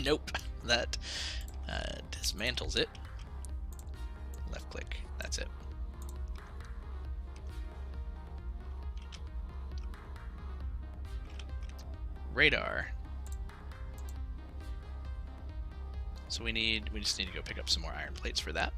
Nope. That dismantles it. Left click. That's it. Radar. So we just need to go pick up some more iron plates for that.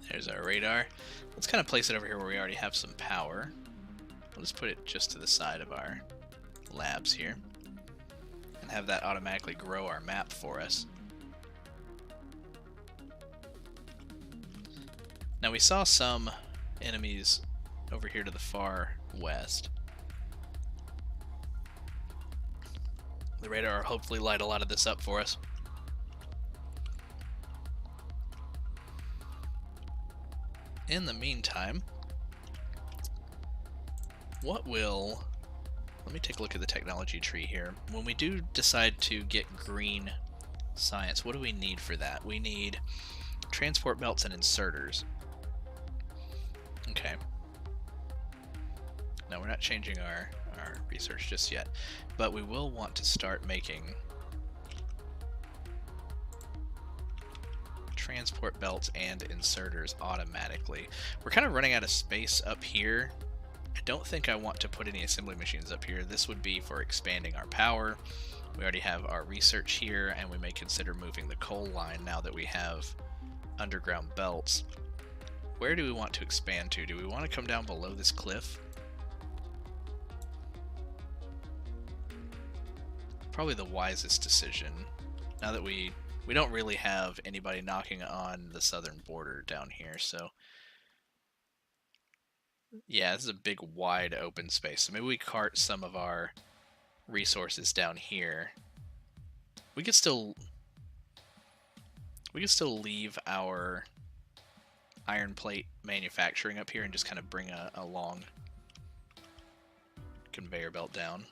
There's our radar. Let's kind of place it over here where we already have some power. We'll just put it just to the side of our labs here and have that automatically grow our map for us. Now we saw some enemies over here to the far west. The radar will hopefully light a lot of this up for us. In the meantime, let me take a look at the technology tree here. When we do decide to get green science, what do we need for that? We need transport belts and inserters. Okay. No, we're not changing our research just yet, but we will want to start making transport belts and inserters automatically. We're kind of running out of space up here. I don't think I want to put any assembly machines up here. This would be for expanding our power. We already have our research here, and we may consider moving the coal line now that we have underground belts. Where do we want to expand to? Do we want to come down below this cliff? Probably the wisest decision, now that we don't really have anybody knocking on the southern border down here, so yeah, this is a big wide open space. So maybe we cart some of our resources down here. We could still leave our iron plate manufacturing up here and just kind of bring a long conveyor belt down.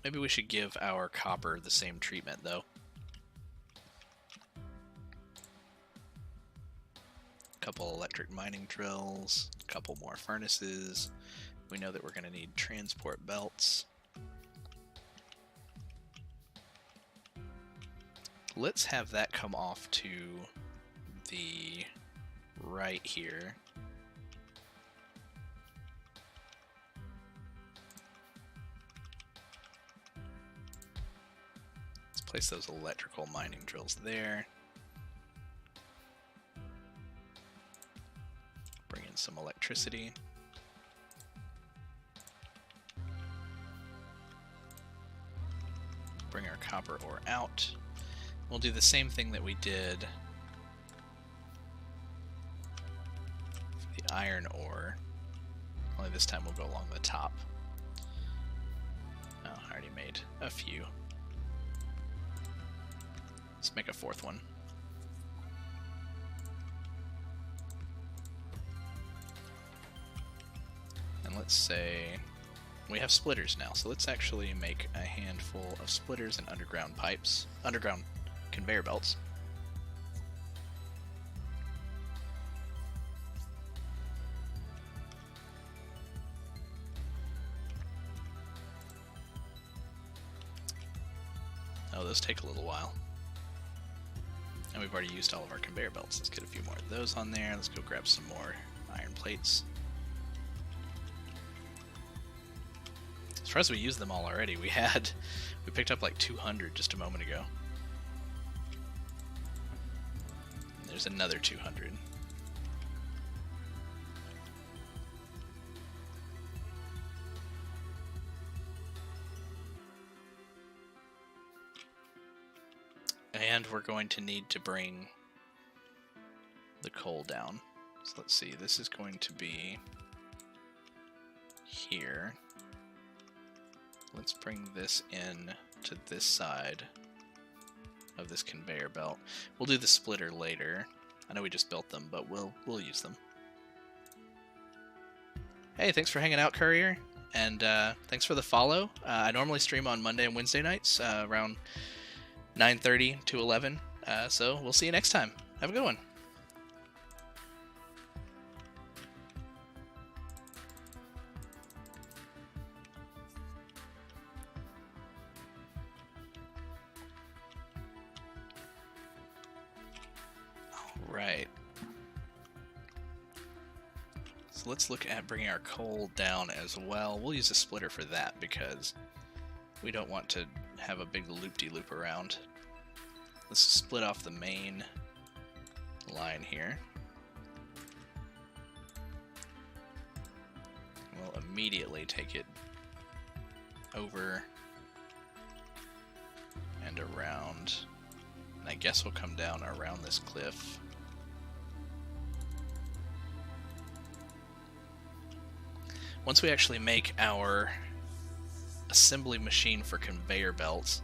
Maybe we should give our copper the same treatment, though. A couple electric mining drills, a couple more furnaces. We know that we're going to need transport belts. Let's have that come off to the right here. Let's place those electrical mining drills there. Bring in some electricity. Bring our copper ore out. We'll do the same thing that we did for the iron ore, only this time we'll go along the top. Oh, I already made a few. Let's make a fourth one. And let's say we have splitters now, so let's actually make a handful of splitters and underground pipes, underground conveyor belts. Oh, those take a little while. And we've already used all of our conveyor belts. Let's get a few more of those on there. Let's go grab some more iron plates. Surprised we used them all already. We picked up like 200 just a moment ago. And there's another 200. And we're going to need to bring the coal down. So let's see, this is going to be here. Let's bring this in to this side of this conveyor belt. We'll do the splitter later. I know we just built them, but we'll use them. Hey, thanks for hanging out, Courier, and thanks for the follow. I normally stream on Monday and Wednesday nights around 9:30 to 11, so we'll see you next time. Have a good one. Right. So let's look at bringing our coal down as well. We'll use a splitter for that because we don't want to have a big loop-de-loop around. Let's split off the main line here. We'll immediately take it over and around. And I guess we'll come down around this cliff. Once we actually make our assembly machine for conveyor belts,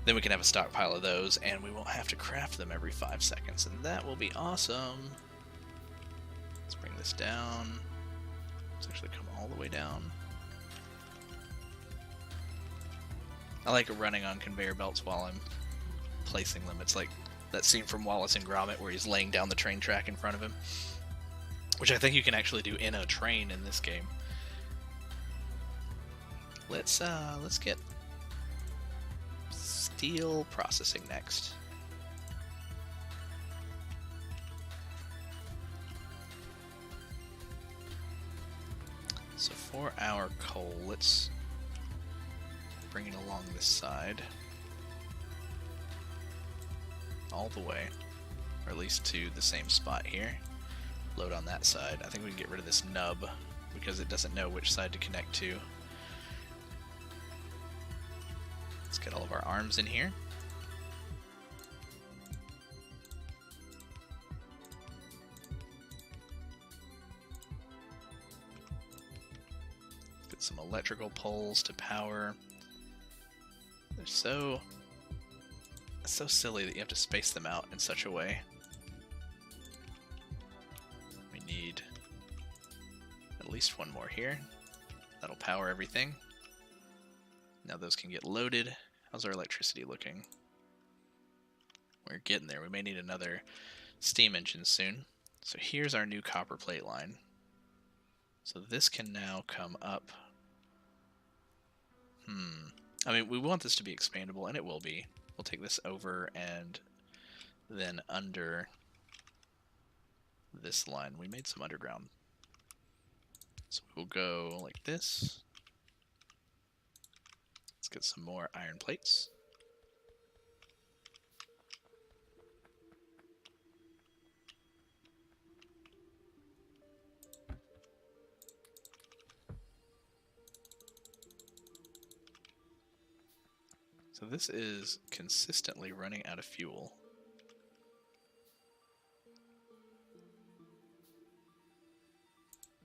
then we can have a stockpile of those, and we won't have to craft them every 5 seconds, and that will be awesome. Let's bring this down. Let's actually come all the way down. I like running on conveyor belts while I'm placing them. It's like that scene from Wallace and Gromit where he's laying down the train track in front of him, which I think you can actually do in a train in this game. Let's get steel processing next. So for our coal, let's bring it along this side all the way, or at least to the same spot here. Load on that side. I think we can get rid of this nub because it doesn't know which side to connect to. Let's get all of our arms in here. Get some electrical poles to power. They're so silly that you have to space them out in such a way. We need at least one more here. That'll power everything. Now those can get loaded. How's our electricity looking? We're getting there. We may need another steam engine soon. So here's our new copper plate line. So this can now come up. I mean, we want this to be expandable, and it will be. We'll take this over, and then under this line, we made some underground. So we'll go like this. Let's get some more iron plates. So this is consistently running out of fuel.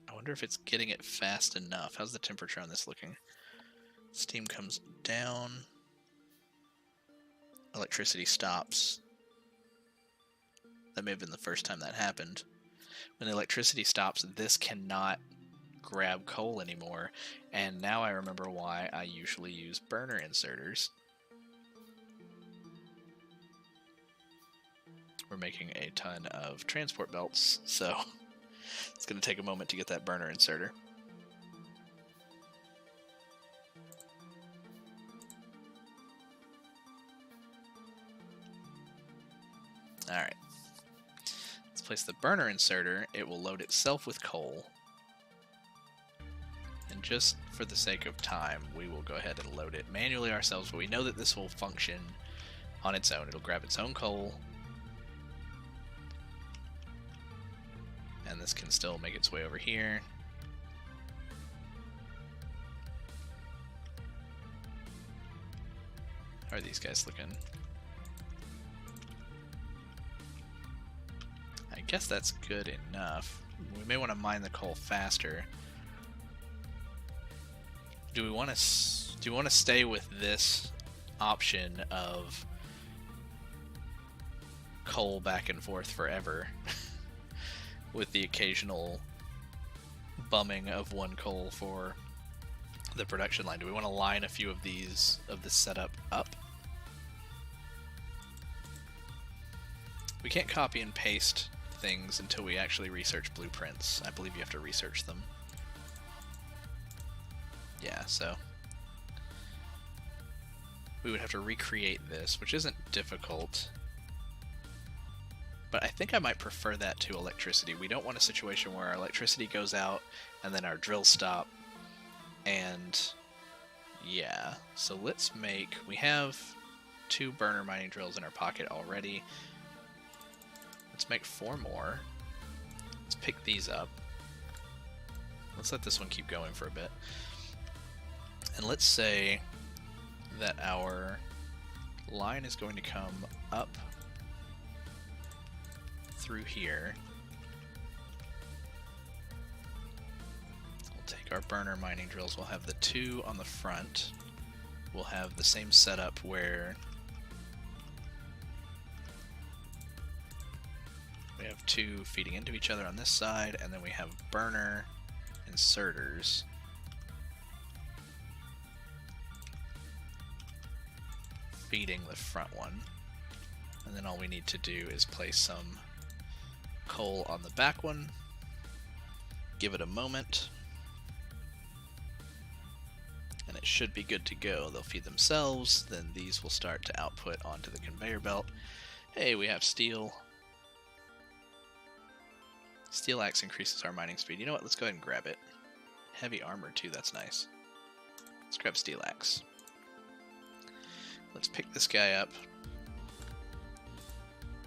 I wonder if it's getting it fast enough. How's the temperature on this looking? Steam comes down. Electricity stops. That may have been the first time that happened. When the electricity stops, this cannot grab coal anymore. And now I remember why I usually use burner inserters. We're making a ton of transport belts, so it's going to take a moment to get that burner inserter. Alright. Let's place the burner inserter. It will load itself with coal. And just for the sake of time, we will go ahead and load it manually ourselves, but we know that this will function on its own. It'll grab its own coal. And this can still make its way over here. How are these guys looking? I guess that's good enough. We may want to mine the coal faster. Do we want to stay with this option of coal back and forth forever? With the occasional bumming of one coal for the production line. Do we want to line a few of these, of this setup up? We can't copy and paste things until we actually research blueprints. I believe you have to research them. Yeah, so we would have to recreate this, which isn't difficult. But I think I might prefer that to electricity. We don't want a situation where our electricity goes out and then our drills stop. And yeah, so let's make, we have 2 burner mining drills in our pocket already. Let's make 4 more. Let's pick these up. Let's let this one keep going for a bit. And let's say that our line is going to come up through here. We'll take our burner mining drills. We'll have the 2 on the front. We'll have the same setup where we have 2 feeding into each other on this side, and then we have burner inserters feeding the front one. And then all we need to do is place some coal on the back one, give it a moment, and it should be good to go. They'll feed themselves, then these will start to output onto the conveyor belt. Hey, we have steel. Steel axe increases our mining speed. You know what, let's go ahead and grab it. Heavy armor too, that's nice. Let's grab steel axe. Let's pick this guy up.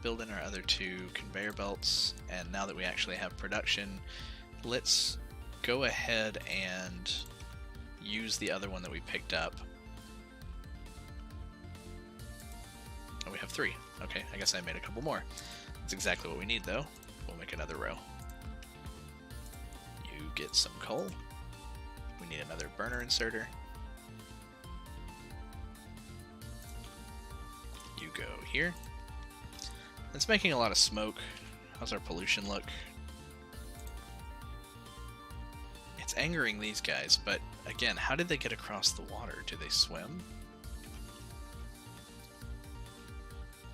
Build in our other 2 conveyor belts, and now that we actually have production, let's go ahead and use the other one that we picked up. Oh, we have 3. Okay, I guess I made a couple more. That's exactly what we need, though. We'll make another row. You get some coal. We need another burner inserter. You go here. It's making a lot of smoke. How's our pollution look? It's angering these guys, but again, how did they get across the water? Do they swim?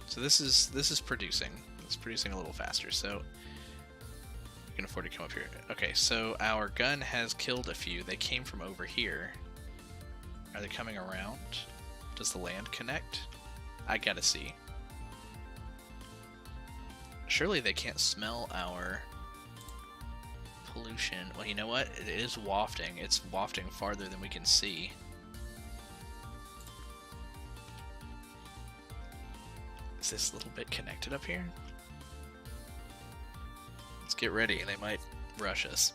So this is producing. It's producing a little faster, so we can afford to come up here. Okay, so our gun has killed a few. They came from over here. Are they coming around? Does the land connect? I gotta see. Surely they can't smell our pollution. Well, you know what? It is wafting. It's wafting farther than we can see. Is this little bit connected up here? Let's get ready. They might rush us.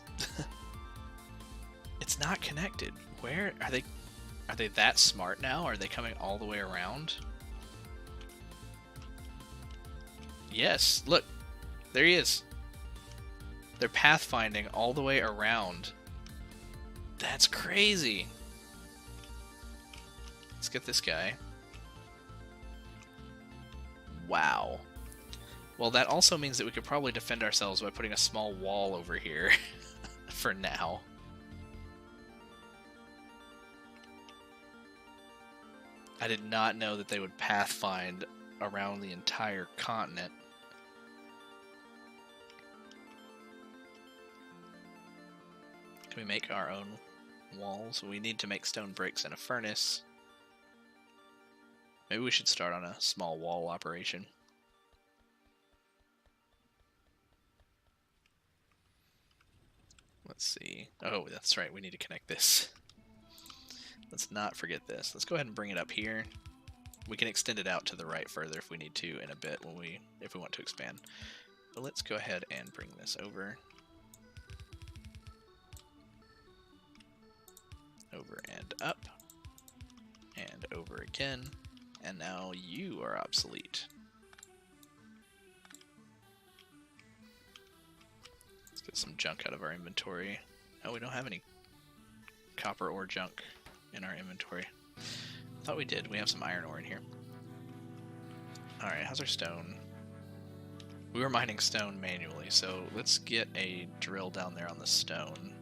It's not connected. Where are they? Are they that smart now? Are they coming all the way around? Yes, look. There he is. They're pathfinding all the way around. That's crazy. Let's get this guy. Wow. Well, that also means that we could probably defend ourselves by putting a small wall over here for now. I did not know that they would pathfind around the entire continent. Can we make our own walls? We need to make stone bricks and a furnace. Maybe we should start on a small wall operation. Let's see. Oh, that's right. We need to connect this. Let's not forget this. Let's go ahead and bring it up here. We can extend it out to the right further if we need to in a bit if we want to expand. But let's go ahead and bring this over. Over and up. And over again. And now you are obsolete. Let's get some junk out of our inventory. Oh, we don't have any copper ore junk in our inventory. I thought we did. We have some iron ore in here. Alright, how's our stone? We were mining stone manually, so let's get a drill down there on the stone.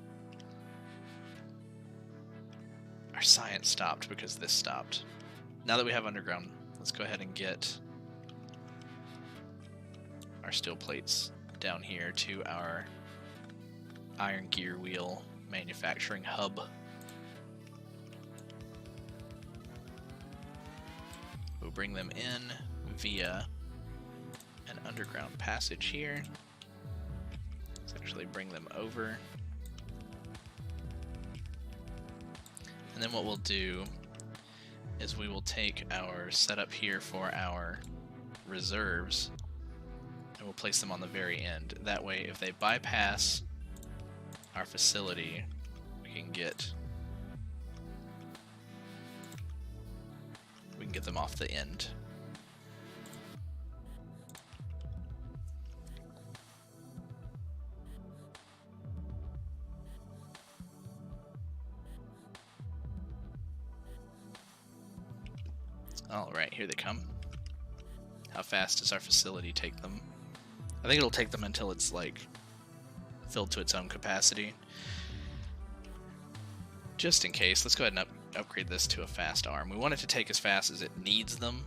Our science stopped because this stopped. Now that we have underground, let's go ahead and get our steel plates down here to our iron gear wheel manufacturing hub. We'll bring them in via an underground passage here. Let's actually bring them over. And then what we'll do is we will take our setup here for our reserves and we'll place them on the very end. That way, if they bypass our facility, we can get them off the end. Alright, here they come. How fast does our facility take them? I think it'll take them until it's, like, filled to its own capacity. Just in case, let's go ahead and upgrade this to a fast arm. We want it to take as fast as it needs them.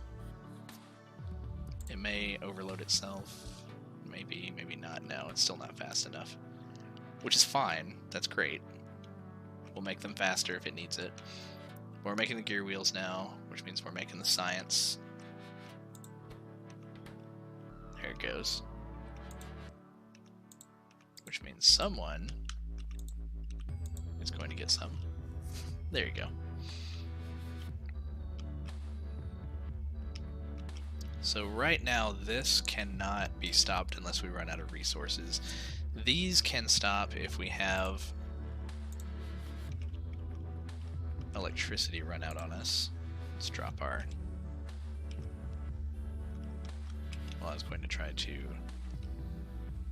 It may overload itself. Maybe, maybe not. No, it's still not fast enough. Which is fine. That's great. We'll make them faster if it needs it. We're making the gear wheels now, which means we're making the science. There it goes. Which means someone is going to get some. There you go. So right now, this cannot be stopped unless we run out of resources. These can stop if we have electricity run out on us. Let's drop our... Well, I was going to try to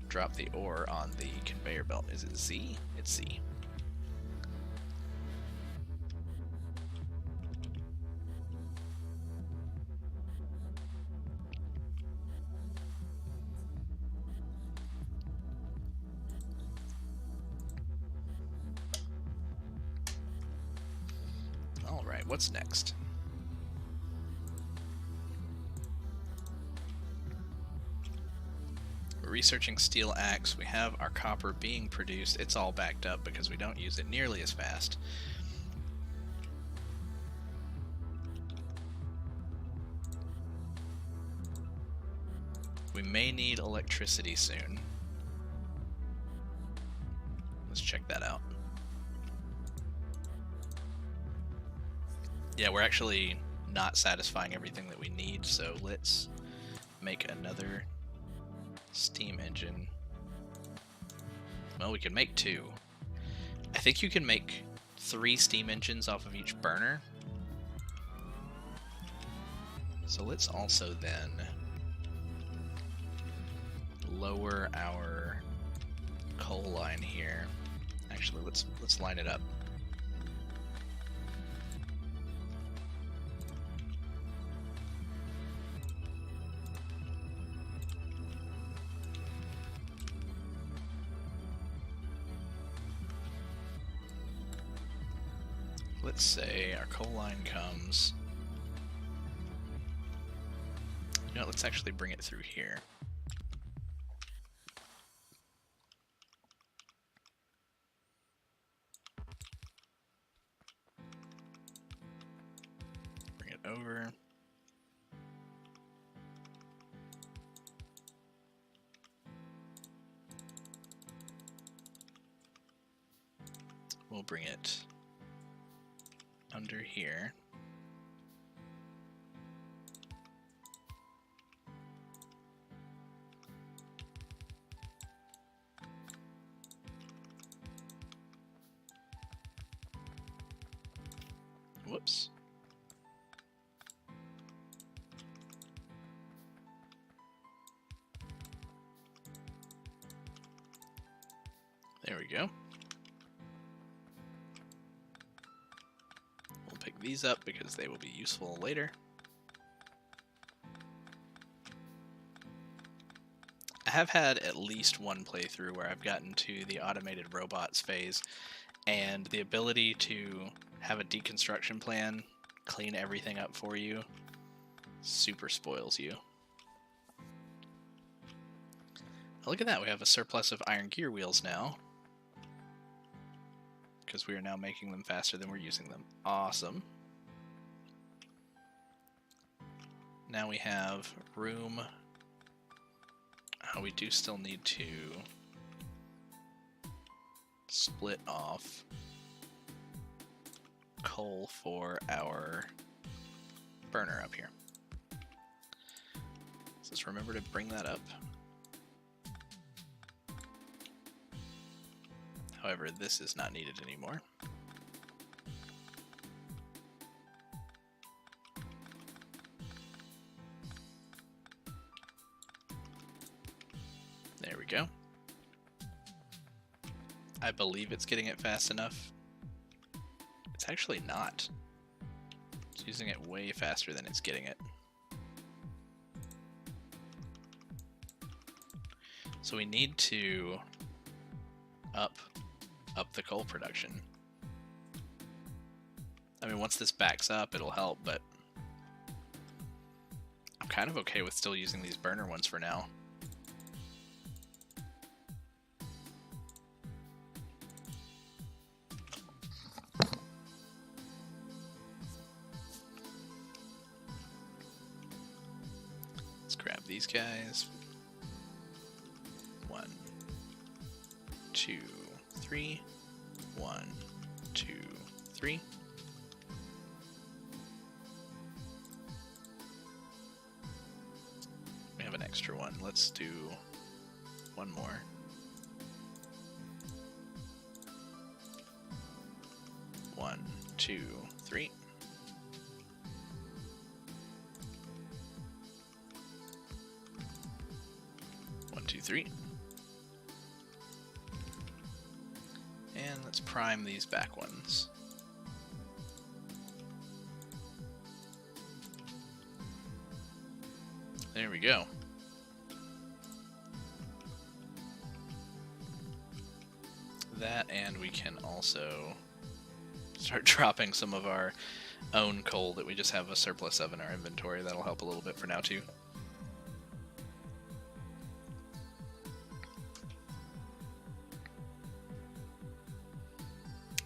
drop the ore on the conveyor belt. Is it Z? It's Z. Alright, what's next? We're researching steel axe. We have our copper being produced. It's all backed up because we don't use it nearly as fast. We may need electricity soon. Let's check that out. Yeah, we're actually not satisfying everything that we need, so let's make another steam engine. Well, we can make 2. I think you can make 3 steam engines off of each burner. So let's also then lower our coal line here. Actually, let's line it up. Let's say our coal line comes. You know, let's actually bring it through here. Bring it over. We'll bring it under here. Whoops. There we go. We'll pick these up because they will be useful later. I have had at least one playthrough where I've gotten to the automated robots phase, and the ability to have a deconstruction plan, clean everything up for you, super spoils you. Oh, look at that, we have a surplus of iron gear wheels now, because we are now making them faster than we're using them. Awesome. Now we have room. We do still need to split off coal for our burner up here. So let's remember to bring that up. However, this is not needed anymore. There we go. I believe it's getting it fast enough. It's actually not. It's using it way faster than it's getting it. So we need to up the coal production. I mean, once this backs up, it'll help, but I'm kind of okay with still using these burner ones for now. Let's grab these guys. 1, 2, 3. 1, 2, 3. We have an extra one. Let's do one more. One, 2, 3. One, 2, 3. And let's prime these back ones. There we go. That, and we can also start dropping some of our own coal that we just have a surplus of in our inventory. That'll help a little bit for now too.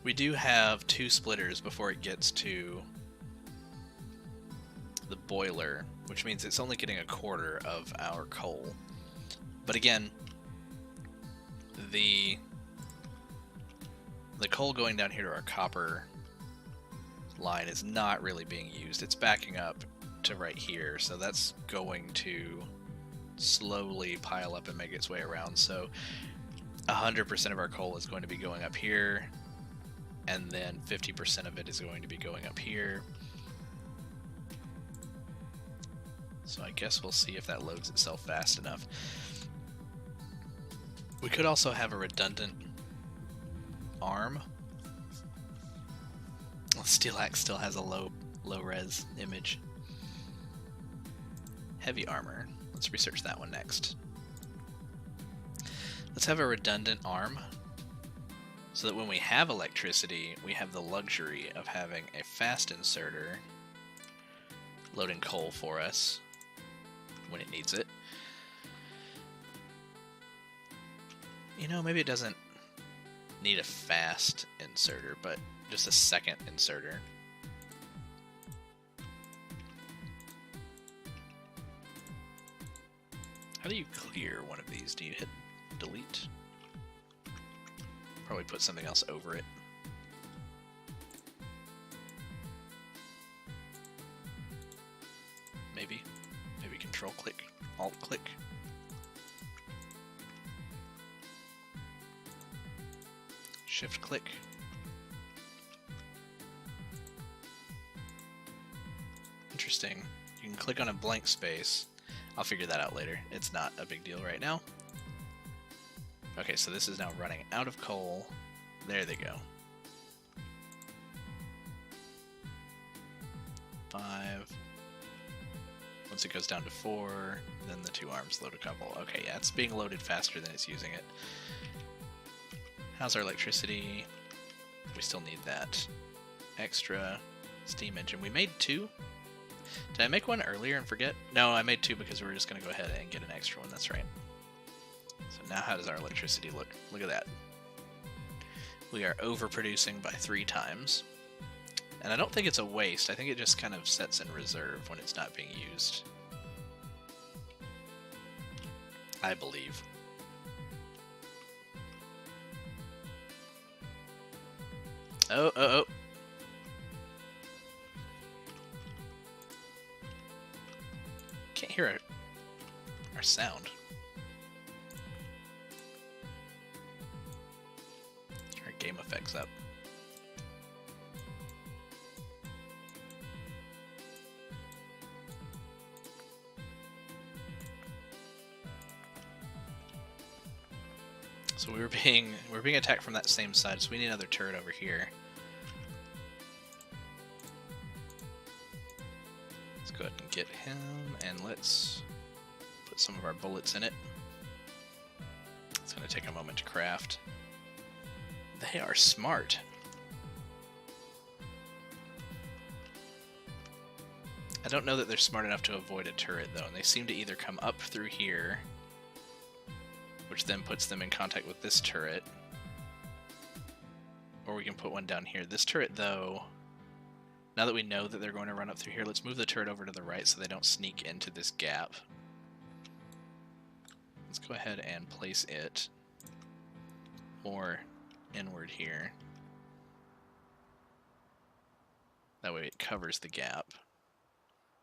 We do have 2 splitters before it gets to the boiler, which means it's only getting a quarter of our coal. But again, the coal going down here to our copper line is not really being used. It's backing up to right here, so that's going to slowly pile up and make its way around. So 100% of our coal is going to be going up here, and then 50% of it is going to be going up here. So I guess we'll see if that loads itself fast enough. We could also have a redundant arm. Well, Steel Axe still has a low res image. Heavy armor. Let's research that one next. Let's have a redundant arm, so that when we have electricity, we have the luxury of having a fast inserter loading coal for us when it needs it. You know, maybe it doesn't need a fast inserter, but just a second inserter. How do you clear one of these? Do you hit delete? Probably put something else over it. Maybe control click, alt click. Shift click. Interesting. You can click on a blank space. I'll figure that out later. It's not a big deal right now. Okay, so this is now running out of coal. There they go. 5. Once it goes down to 4, then the 2 arms load a couple. Okay, yeah, it's being loaded faster than it's using it. How's our electricity? We still need that extra steam engine. We made 2? Did I make one earlier and forget? No, I made 2 because we were just going to go ahead and get an extra one. That's right. So now how does our electricity look? Look at that. We are overproducing by 3 times. And I don't think it's a waste. I think it just kind of sets in reserve when it's not being used. I believe. Oh. Can't hear our sound. Our game effects up. So we're being attacked from that same side, so we need another turret over here. Let's go ahead and get him, and let's put some of our bullets in it. It's going to take a moment to craft. They are smart. I don't know that they're smart enough to avoid a turret, though, and they seem to either come up through here, which then puts them in contact with this turret, or we can put one down here. This turret, though, now that we know that they're going to run up through here, let's move the turret over to the right so they don't sneak into this gap. Let's go ahead and place it more inward here. That way it covers the gap.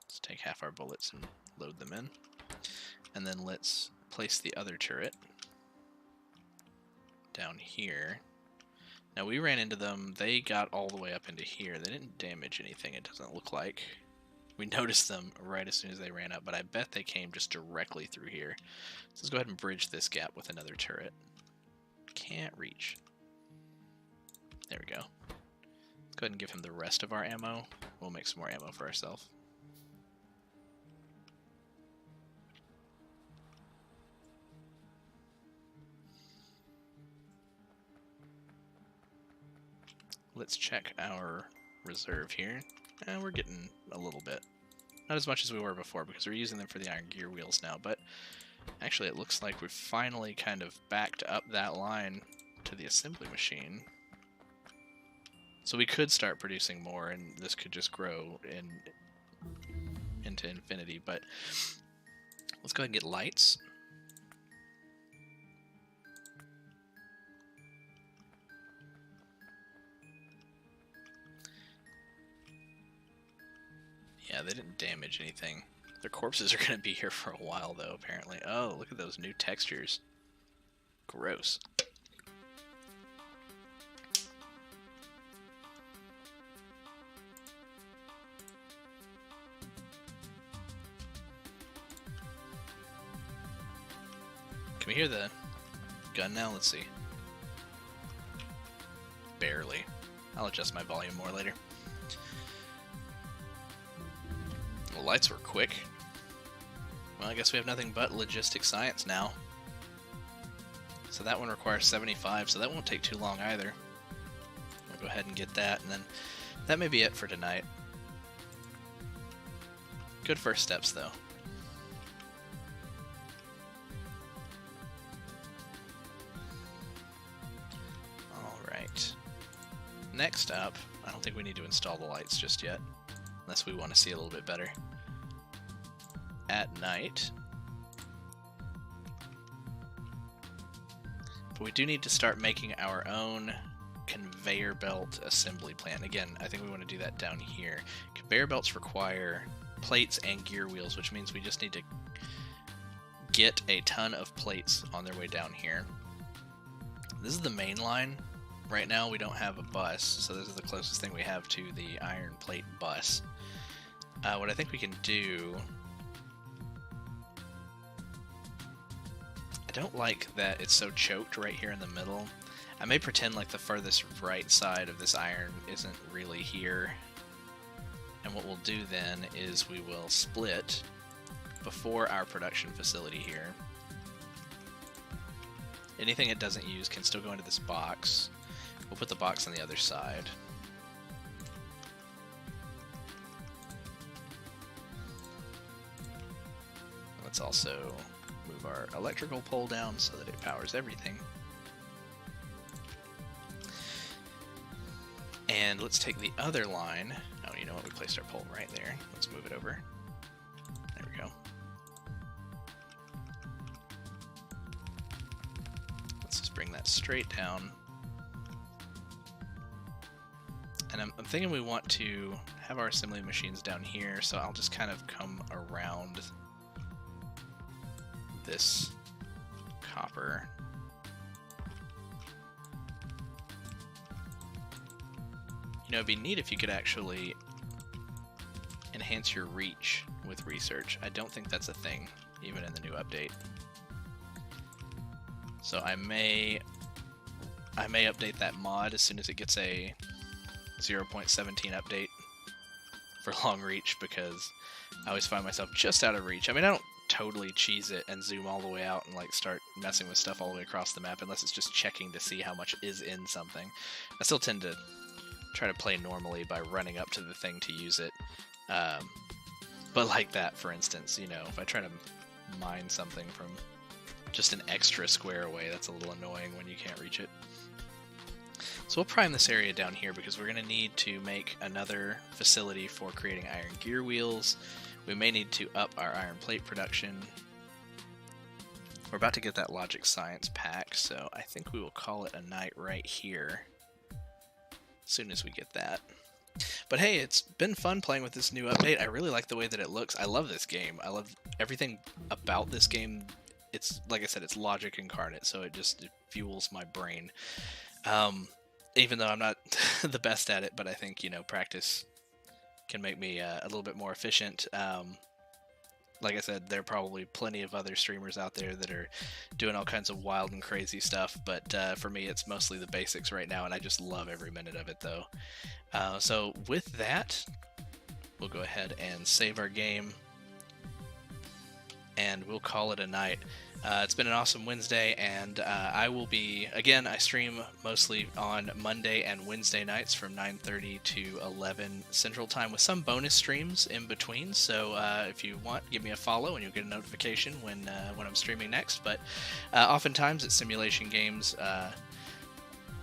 Let's take half our bullets and load them in. And then let's place the other turret down here. Now we ran into them, they got all the way up into here. They didn't damage anything, it doesn't look like. We noticed them right as soon as they ran up, but I bet they came just directly through here. So let's go ahead and bridge this gap with another turret. Can't reach. There we go. Let's go ahead and give him the rest of our ammo. We'll make some more ammo for ourselves. Let's check our reserve here. And we're getting a little bit. Not as much as we were before because we're using them for the iron gear wheels now, but actually it looks like we've finally kind of backed up that line to the assembly machine. So we could start producing more and this could just grow into infinity, but let's go ahead and get lights. Yeah, they didn't damage anything. Their corpses are going to be here for a while, though, apparently. Oh, look at those new textures. Gross. Can we hear the gun now? Let's see. Barely. I'll adjust my volume more later. The lights were quick. Well, I guess we have nothing but logistic science now. So that one requires 75, so that won't take too long either. I'll go ahead and get that, and then that may be it for tonight. Good first steps, though. Alright. Next up, I don't think we need to install the lights just yet, unless we want to see a little bit better. At night. But we do need to start making our own conveyor belt assembly plan. Again, I think we want to do that down here. Conveyor belts require plates and gear wheels, which means we just need to get a ton of plates on their way down here. This is the main line. Right now we don't have a bus, so this is the closest thing we have to the iron plate bus. What I think we can do... I don't like that it's so choked right here in the middle. I may pretend like the furthest right side of this iron isn't really here. And what we'll do then is we will split before our production facility here. Anything it doesn't use can still go into this box. We'll put the box on the other side. Let's also move our electrical pole down so that it powers everything. And let's take the other line. Oh, you know what? We placed our pole right there. Let's move it over. There we go. Let's just bring that straight down. And I'm thinking we want to have our assembly machines down here, so I'll just kind of come around this copper. You know, it'd be neat if you could actually enhance your reach with research. I don't think that's a thing, even in the new update. So I may update that mod as soon as it gets a 0.17 update for long reach, because I always find myself just out of reach. I mean, I don't totally cheese it and zoom all the way out and like start messing with stuff all the way across the map unless it's just checking to see how much is in something. I still tend to try to play normally by running up to the thing to use it. But like that, for instance, you know, if I try to mine something from just an extra square away, that's a little annoying when you can't reach it. So we'll prime this area down here because we're going to need to make another facility for creating iron gear wheels. We may need to up our iron plate production. We're about to get that logic science pack, so I think we will call it a night right here as soon as we get that. But hey, it's been fun playing with this new update. I really like the way that it looks. I love this game. I love everything about this game. It's, like I said, it's logic incarnate, so it fuels my brain. Even though I'm not the best at it, but I think, you know, practice can make me a little bit more efficient. Like I said, there are probably plenty of other streamers out there that are doing all kinds of wild and crazy stuff, but for me it's mostly the basics right now, and I just love every minute of it though. So with that, we'll go ahead and save our game, and we'll call it a night. It's been an awesome Wednesday, and I will be, again, I stream mostly on Monday and Wednesday nights from 9:30 to 11 Central Time with some bonus streams in between, so if you want, give me a follow and you'll get a notification when I'm streaming next. But oftentimes it's simulation games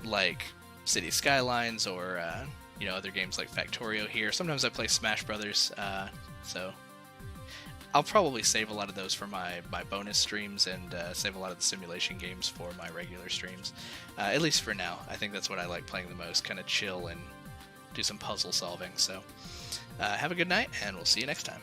like City Skylines or you know, other games like Factorio here. Sometimes I play Smash Brothers, so I'll probably save a lot of those for my bonus streams and save a lot of the simulation games for my regular streams. At least for now. I think that's what I like playing the most, kind of chill and do some puzzle solving. So have a good night, and we'll see you next time.